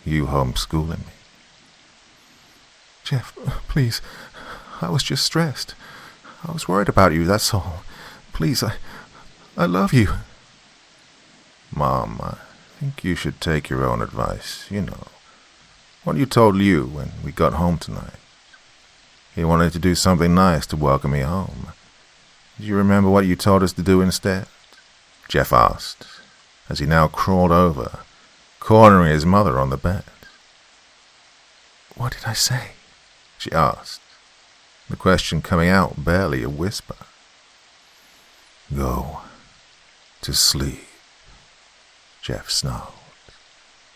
S1: you homeschooling me."
S2: "Jeff, please, I was just stressed. I was worried about you, that's all. Please, I love you."
S1: "Mom, I think you should take your own advice, you know. What you told Liu when we got home tonight. He wanted to do something nice to welcome me home. Do you remember what you told us to do instead?" Jeff asked, as he now crawled over, cornering his mother on the bed.
S2: "What did I say?"
S1: she asked, the question coming out barely a whisper. "Go to sleep," Jeff snarled,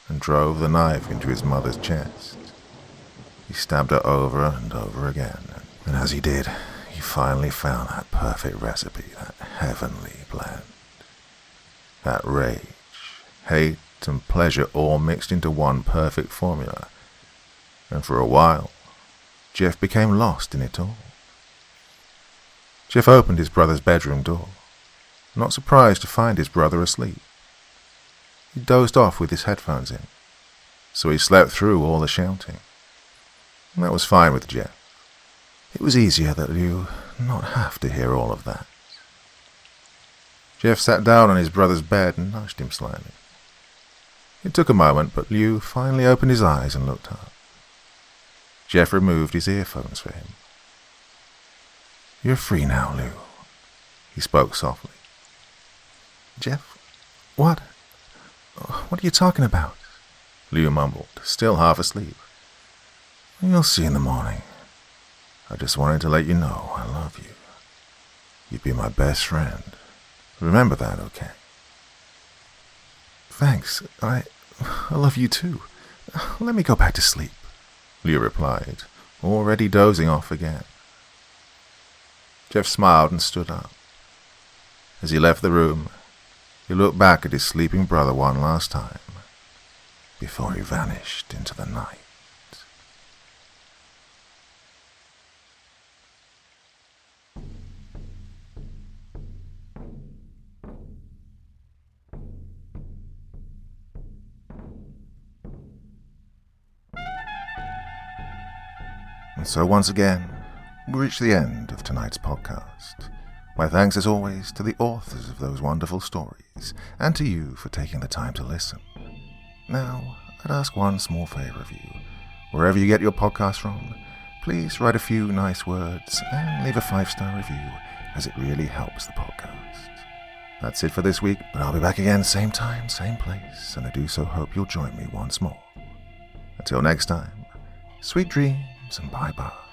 S1: and drove the knife into his mother's chest. He stabbed her over and over again, and as he did, he finally found that perfect recipe, that heavenly blend. That rage, hate, and pleasure all mixed into one perfect formula, and for a while, Jeff became lost in it all. Jeff opened his brother's bedroom door, not surprised to find his brother asleep. He dozed off with his headphones in, so he slept through all the shouting. And that was fine with Jeff. It was easier that Liu not have to hear all of that. Jeff sat down on his brother's bed and nudged him slightly. It took a moment, but Liu finally opened his eyes and looked up. Jeff removed his earphones for him. "You're free now, Liu," he spoke softly.
S2: "Jeff, what? What are you talking about?"
S1: Liu mumbled, still half asleep. "You'll see in the morning. I just wanted to let you know I love you." You'd be my best friend. Remember that, okay? Thanks. I love you too. Let me go back to sleep, Leah replied, already dozing off again. Jeff smiled and stood up. As he left the room, he looked back at his sleeping brother one last time, before he vanished into the night. And so once again, we reach the end of tonight's podcast. My thanks as always to the authors of those wonderful stories, and to you for taking the time to listen. Now, I'd ask one small favor of you. Wherever you get your podcast from, please write a few nice words and leave a 5-star review, as it really helps the podcast. That's it for this week, but I'll be back again same time, same place, and I do so hope you'll join me once more. Until next time, sweet dreams and bye-bye.